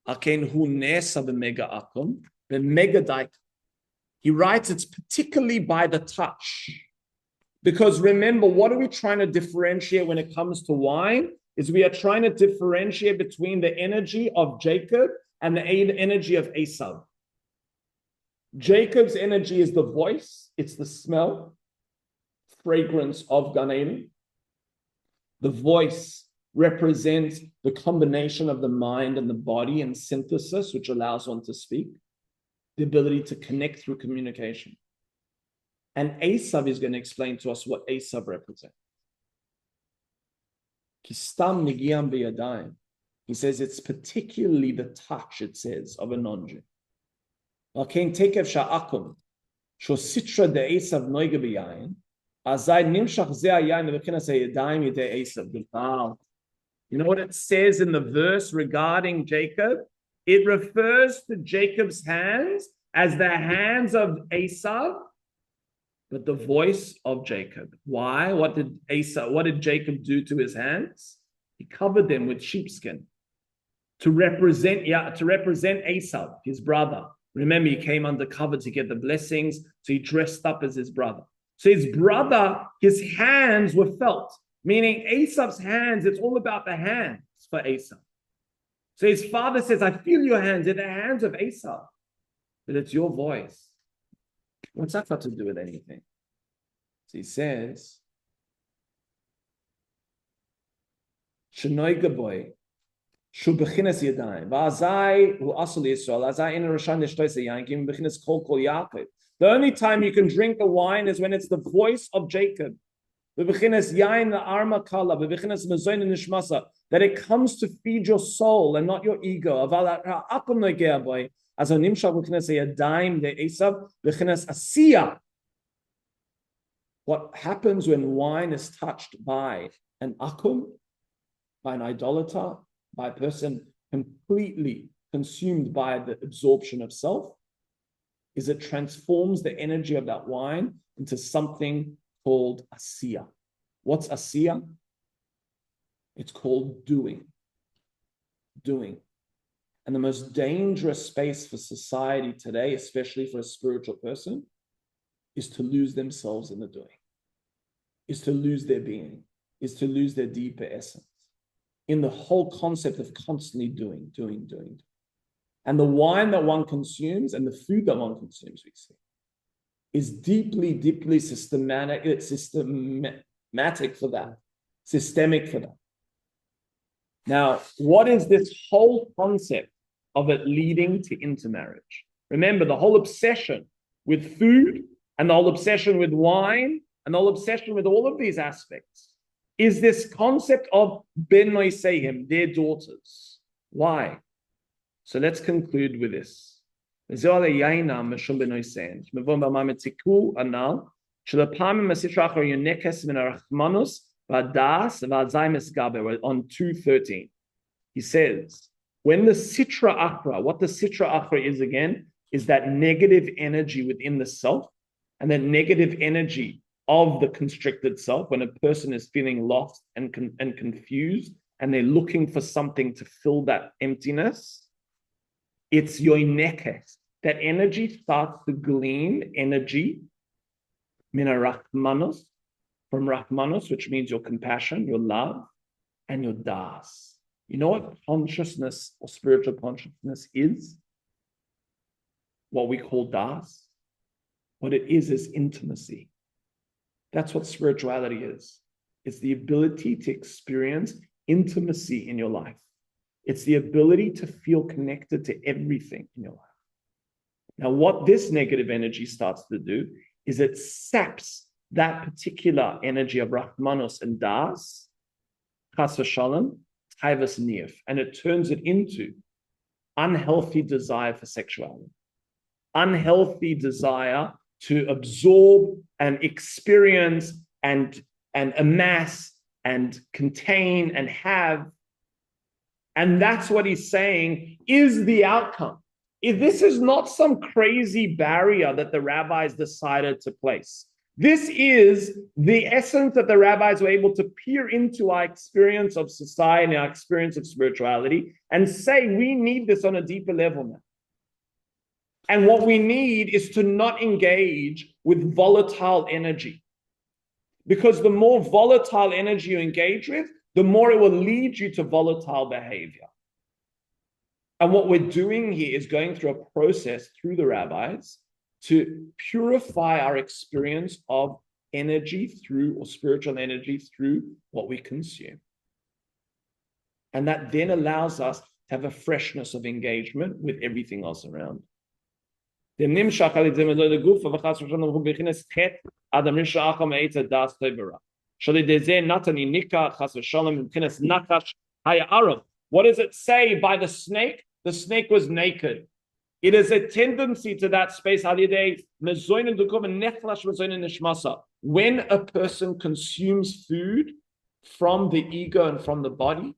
A: Alkain hu nesa b'mega akum, b'mega daik. He writes it's particularly by the touch. Because remember, what are we trying to differentiate when it comes to wine? Is we are trying to differentiate between the energy of Jacob and the energy of Esau. Jacob's energy is the voice, it's the smell, fragrance of Gan Eden. The voice represents the combination of the mind and the body and synthesis, which allows one to speak, the ability to connect through communication. And Esav is going to explain to us what Esav represents. Kistam nigiyam b'yadayim. He says it's particularly the touch, it says, of a non-Jew. Alkein tekev sha'akum, sho sitra de Esav noiga b'yayin, azay nimshach ze hayayin v'chinas hayadayim yidei Esav. You know what it says in the verse regarding Jacob? It refers to Jacob's hands as the hands of Esau, but the voice of Jacob. Why? What did Jacob do to his hands? He covered them with sheepskin to represent Esau, his brother. Remember, he came undercover to get the blessings, so he dressed up as his brother. So his brother, his hands were felt, meaning Esau's hands, it's all about the hands for Esau. So his father says, I feel your hands, they're the hands of Esau, but it's your voice. What's that got to do with anything? So he says, Shnoi Gaboy, Shubechinas Yadayim, Vazai who Asul Israel, Azai in Roshan Nishtoisa Yankim, Bechinas Kol Yaakov. The only time you can drink the wine is when it's the voice of Jacob. Bechinas Yain the Arma Kala, Bechinas Mazoin Nishmasa, that it comes to feed your soul and not your ego. Akum Nogeaboy. As a nimshach b'chinas yadayim de Esav b'chinas asiya. What happens when wine is touched by an akum, by an idolater, by a person completely consumed by the absorption of self, is it transforms the energy of that wine into something called asiya. What's asiya? It's called doing. Doing. And the most dangerous space for society today, especially for a spiritual person, is to lose themselves in the doing, is to lose their being, is to lose their deeper essence in the whole concept of constantly doing. And the wine that one consumes and the food that one consumes, we see, is deeply systematic for that, systemic for that. Now, what is this whole concept of it leading to intermarriage? Remember, the whole obsession with food and the whole obsession with wine and the whole obsession with all of these aspects is this concept of ben noisehim, their daughters. Why? So let's conclude with this. On 2:13, he says, when the Sitra Achra, what the Sitra Achra is again, is that negative energy within the self and that negative energy of the constricted self, when a person is feeling lost and confused and they're looking for something to fill that emptiness, it's yoinekes. That energy starts to glean energy, minarachmanos, from Rahmanus, which means your compassion, your love, and your das. You know what consciousness or spiritual consciousness is? What we call das. What it is intimacy. That's what spirituality is. It's the ability to experience intimacy in your life. It's the ability to feel connected to everything in your life. Now, what this negative energy starts to do is it saps that particular energy of Rahmanos and Das, Chas v'Shalom, Taivas Niyaf, and it turns it into unhealthy desire for sexuality, unhealthy desire to absorb and experience and amass and contain and have. And that's what he's saying is the outcome. If this is not some crazy barrier that the rabbis decided to place. This is the essence that the rabbis were able to peer into our experience of society, our experience of spirituality, and say we need this on a deeper level now. And what we need is to not engage with volatile energy. Because the more volatile energy you engage with, the more it will lead you to volatile behavior. And what we're doing here is going through a process through the rabbis to purify our experience of energy through, or spiritual energy through, what we consume. And that then allows us to have a freshness of engagement with everything else around. What does it say by the snake? The snake was naked. It is a tendency to that space. When a person consumes food from the ego and from the body,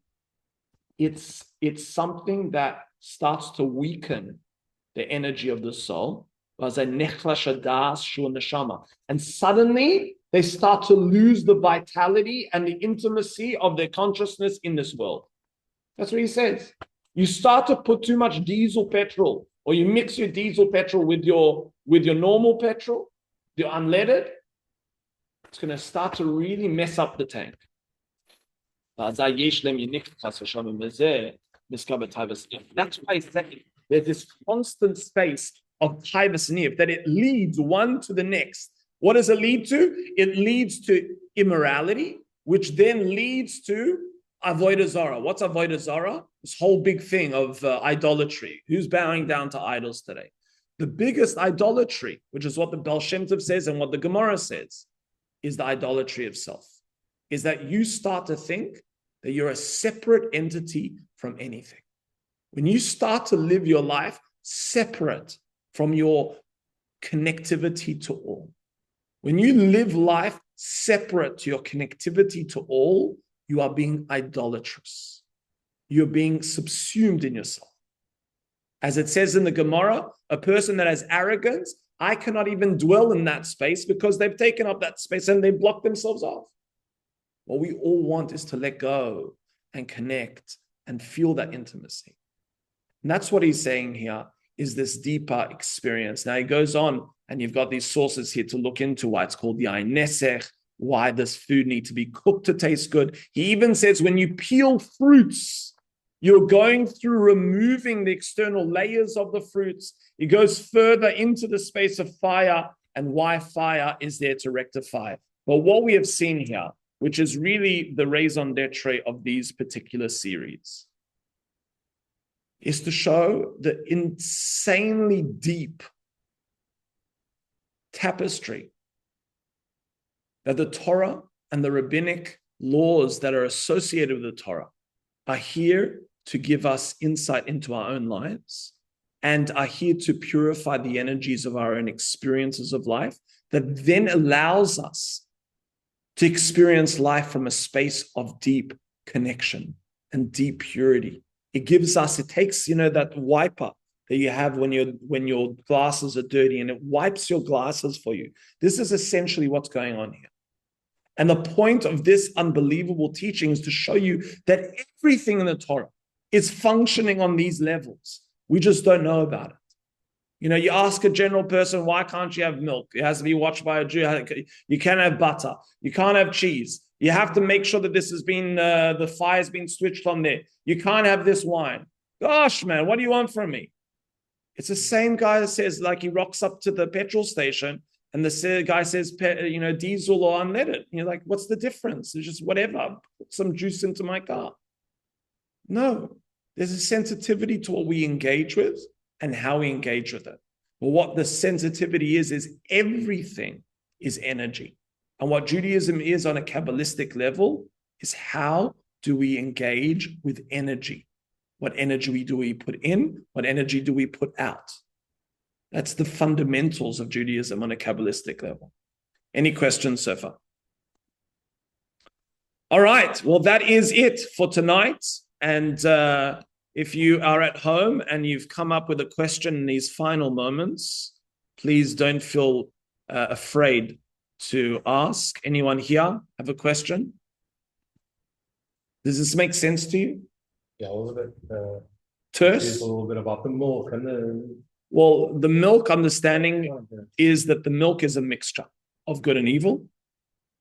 A: it's something that starts to weaken the energy of the soul. And suddenly they start to lose the vitality and the intimacy of their consciousness in this world. That's what he says. You start to put too much diesel petrol, or you mix your diesel petrol with your normal petrol, the unleaded, it's going to start to really mess up the tank. That's why he's saying there's this constant space of taivas niyaf that it leads one to the next. What does it lead to? It leads to immorality, which then leads to avodah zarah. What's avodah zarah? This whole big thing of idolatry. Who's bowing down to idols today? The biggest idolatry, which is what the Baal Shem Tov says and what the Gemara says, is the idolatry of self. Is that you start to think that you're a separate entity from anything. When you start to live your life separate from your connectivity to all, when you live life separate to your connectivity to all, you are being idolatrous. You're being subsumed in yourself. As it says in the Gemara, a person that has arrogance, I cannot even dwell in that space because they've taken up that space and they block themselves off. What we all want is to let go and connect and feel that intimacy. And that's what he's saying here, is this deeper experience. Now he goes on, and you've got these sources here to look into why it's called the Ein Nesech, why this food needs to be cooked to taste good. He even says when you peel fruits, you're going through removing the external layers of the fruits. He goes further into the space of fire and why fire is there to rectify. But what we have seen here, which is really the raison d'etre of these particular series, is to show the insanely deep tapestry that the Torah and the rabbinic laws that are associated with the Torah are here to give us insight into our own lives and are here to purify the energies of our own experiences of life, that then allows us to experience life from a space of deep connection and deep purity. It gives us, it takes, that wiper that you have when your glasses are dirty, and it wipes your glasses for you. This is essentially what's going on here. And the point of this unbelievable teaching is to show you that everything in the Torah is functioning on these levels. We just don't know about it. You ask a general person, why can't you have milk? It has to be watched by a Jew. You can't have butter. You can't have cheese. You have to make sure that this has been, the fire's been switched on there. You can't have this wine. Gosh, man, what do you want from me? It's the same guy that says, like, he rocks up to the petrol station and the guy says, diesel or unleaded. And you're like, what's the difference? It's just whatever. Put some juice into my car. No, there's a sensitivity to what we engage with and how we engage with it. But what the sensitivity is everything is energy. And what Judaism is on a Kabbalistic level is how do we engage with energy? What energy do we put in? What energy do we put out? That's the fundamentals of Judaism on a Kabbalistic level. Any questions so far? All right. Well, that is it for tonight. And if you are at home and you've come up with a question in these final moments, please don't feel afraid to ask. Anyone here have a question? Does this make sense to you?
B: Yeah, a little bit.
A: Terse?
B: A little bit about the milk and the.
A: Well, the milk understanding is that the milk is a mixture of good and evil.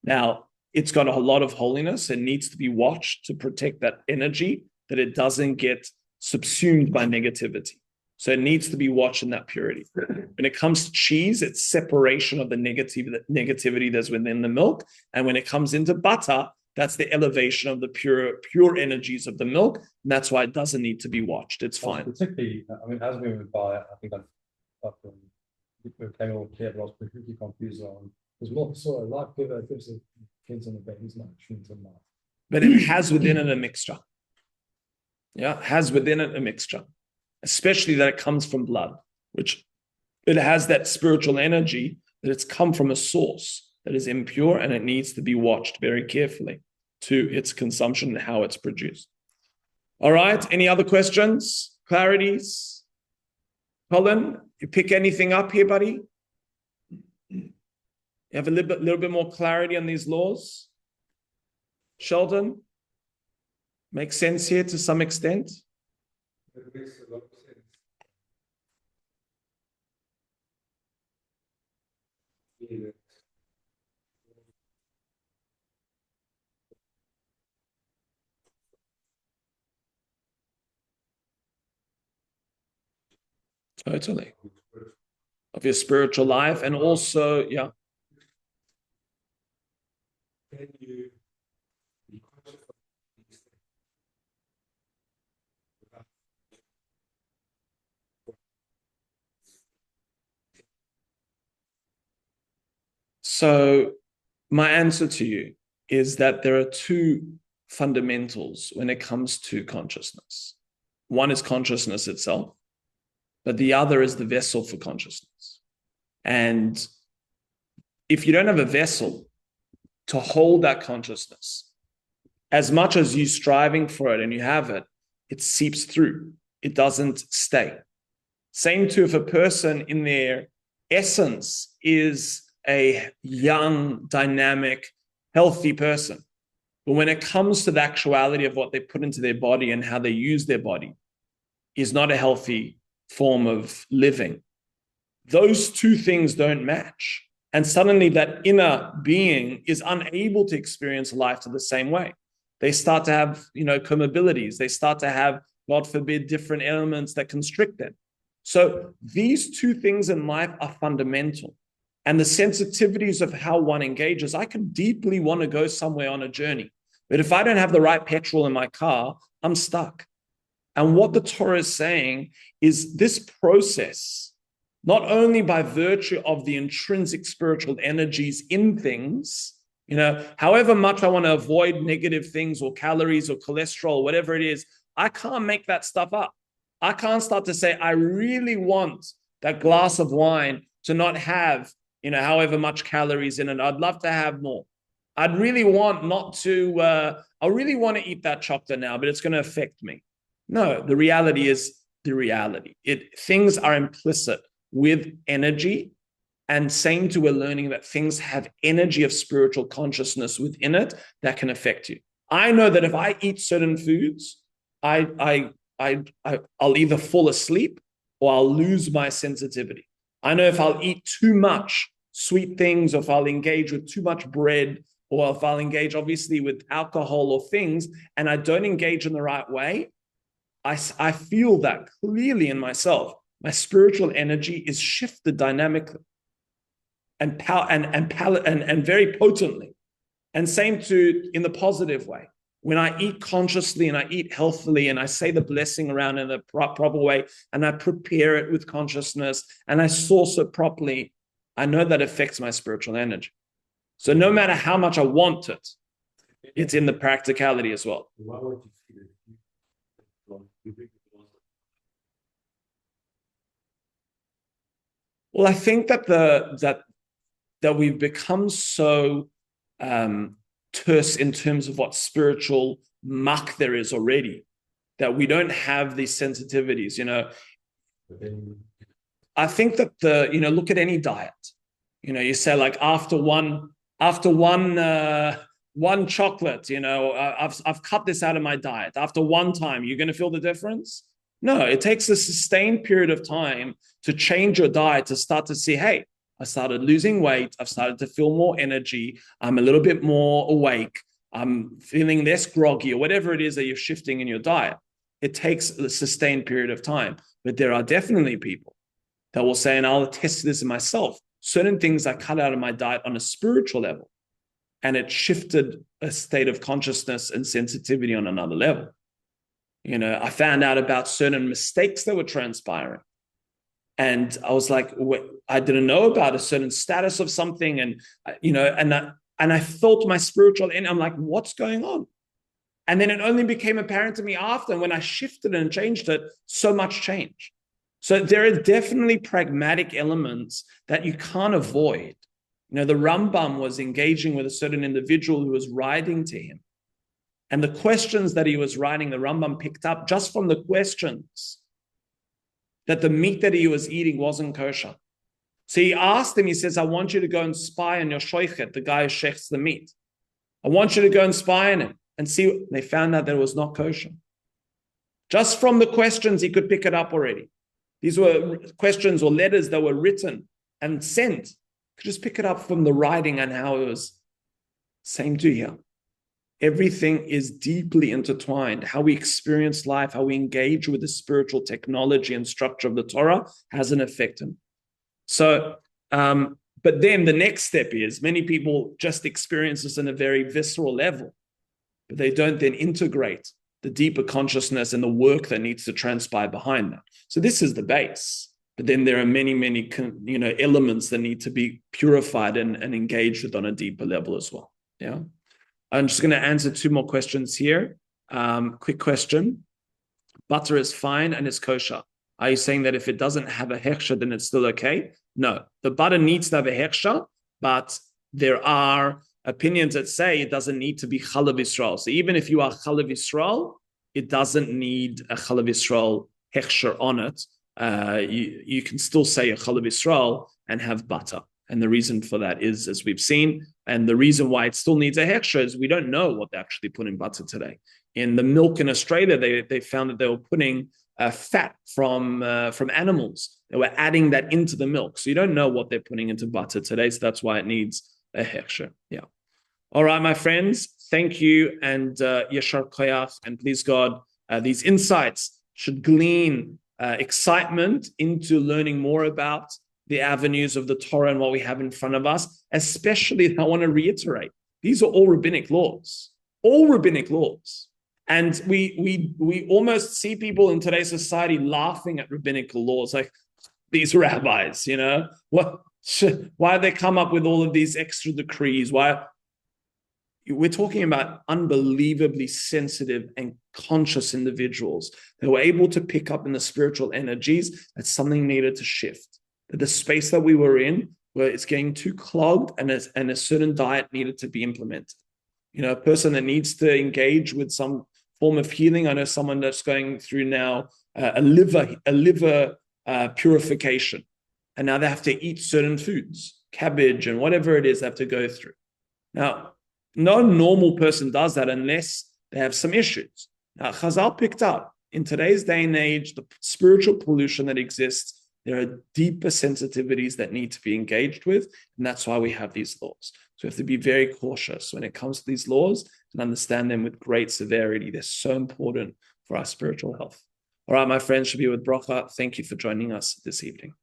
A: Now, it's got a lot of holiness and needs to be watched to protect that energy, that it doesn't get subsumed by negativity. So it needs to be watched in that purity. When it comes to cheese, it's separation of the negativity that's within the milk. And when it comes into butter, that's the elevation of the pure energies of the milk. And that's why it doesn't need to be watched. It's fine.
B: Particularly, as we went by, I think that's became all clear, but I was completely confused on because milk is sort of life giver, it gives the kids and the babies nutrients and that.
A: But it has within it a mixture. Yeah, it has within it a mixture, especially that it comes from blood, which it has that spiritual energy that it's come from a source that is impure and it needs to be watched very carefully to its consumption and how it's produced. All right. Any other questions? Clarities? Colin, you pick anything up here, buddy? You have a little bit more clarity on these laws? Sheldon? Makes sense here to some extent?
B: It makes a lot of sense. Yeah.
A: Totally. Of your spiritual life and also, yeah.
B: Can you be conscious of these things?
A: So my answer to you is that there are two fundamentals when it comes to consciousness. One is consciousness itself, but the other is the vessel for consciousness. And if you don't have a vessel to hold that consciousness, as much as you striving for it and you have it, it seeps through. It doesn't stay. Same too if a person in their essence is a young, dynamic, healthy person. But when it comes to the actuality of what they put into their body and how they use their body is not a healthy form of living. Those two things don't match. And suddenly that inner being is unable to experience life to the same way. They start to have, comorbidities. They start to have, God forbid, different elements that constrict them. So these two things in life are fundamental. And the sensitivities of how one engages, I can deeply want to go somewhere on a journey. But if I don't have the right petrol in my car, I'm stuck. And what the Torah is saying is this process, not only by virtue of the intrinsic spiritual energies in things, however much I want to avoid negative things or calories or cholesterol, whatever it is, I can't make that stuff up. I can't start to say, I really want that glass of wine to not have, however much calories in it. I'd love to have more. I'd really want not to, I really want to eat that chocolate now, but it's going to affect me. No, the reality is the reality. Things are implicit with energy, and same to we're learning that things have energy of spiritual consciousness within it that can affect you. I know that if I eat certain foods, I'll either fall asleep or I'll lose my sensitivity. I know if I'll eat too much sweet things, or if I'll engage with too much bread, or if I'll engage obviously with alcohol or things, and I don't engage in the right way, I feel that clearly in myself. My spiritual energy is shifted dynamically. and very potently. And same to in the positive way. When I eat consciously and I eat healthily and I say the blessing around in a proper way and I prepare it with consciousness and I source it properly, I know that affects my spiritual energy. So no matter how much I want it, it's in the practicality as well. Well, I think that that we've become so terse in terms of what spiritual muck there is already, that we don't have these sensitivities. I think that look at any diet. You say like after one chocolate, I've cut this out of my diet. After one time, you're going to feel the difference? No, it takes a sustained period of time to change your diet to start to see, hey, I started losing weight. I've started to feel more energy. I'm a little bit more awake. I'm feeling less groggy, or whatever it is that you're shifting in your diet. It takes a sustained period of time. But there are definitely people that will say, and I'll attest to this in myself, certain things I cut out of my diet on a spiritual level, and it shifted a state of consciousness and sensitivity on another level. I found out about certain mistakes that were transpiring. And I was like, I didn't know about a certain status of something. And, and I felt my spiritual end. I'm like, what's going on? And then it only became apparent to me after, when I shifted and changed it, so much change. So there are definitely pragmatic elements that you can't avoid. The Rambam was engaging with a certain individual who was writing to him. And the questions that he was writing, the Rambam picked up just from the questions that the meat that he was eating wasn't kosher. So he asked him, he says, I want you to go and spy on your shoichet, the guy who shechs the meat. I want you to go and spy on him and see. They found out that it was not kosher. Just from the questions, he could pick it up already. These were questions or letters that were written and sent. Could just pick it up from the writing and how it was. Same to here. Everything is deeply intertwined. How we experience life, how we engage with the spiritual technology and structure of the Torah has an effect on it. So, but then the next step is many people just experience this on a very visceral level, but they don't then integrate the deeper consciousness and the work that needs to transpire behind that. So this is the base. But then there are many, many elements that need to be purified and engaged with on a deeper level as well. Yeah. I'm just going to answer two more questions here. Quick question. Butter is fine and it's kosher. Are you saying that if it doesn't have a hechsher, then it's still okay? No. The butter needs to have a hechsher, but there are opinions that say it doesn't need to be Chalav Israel. So even if you are Chalav Israel, it doesn't need a Chalav Israel hechsher on it. You can still say a Chalav Israel and have butter. And the reason for that is, as we've seen, and the reason why it still needs a hechsher is we don't know what they actually put in butter today. In the milk in Australia, they found that they were putting fat from animals. They were adding that into the milk. So you don't know what they're putting into butter today. So that's why it needs a hechsher. Yeah. All right, my friends. Thank you. And Yashar Koyach. And please God, these insights should glean excitement into learning more about the avenues of the Torah and what we have in front of us. Especially, I want to reiterate, these are all rabbinic laws. All rabbinic laws. And we almost see people in today's society laughing at rabbinical laws, like these rabbis, why they come up with all of these extra decrees? Why? We're talking about unbelievably sensitive and conscious individuals that were able to pick up in the spiritual energies that something needed to shift. That the space that we were in, where it's getting too clogged, and a certain diet needed to be implemented. A person that needs to engage with some form of healing. I know someone that's going through now a liver purification, and now they have to eat certain foods, cabbage and whatever it is they have to go through. Now, no normal person does that unless they have some issues. Now, Chazal picked up in today's day and age, the spiritual pollution that exists. There are deeper sensitivities that need to be engaged with, and that's why we have these laws. So we have to be very cautious when it comes to these laws and understand them with great severity. They're so important for our spiritual health. All right, my friends, should be with bracha. Thank you for joining us this evening.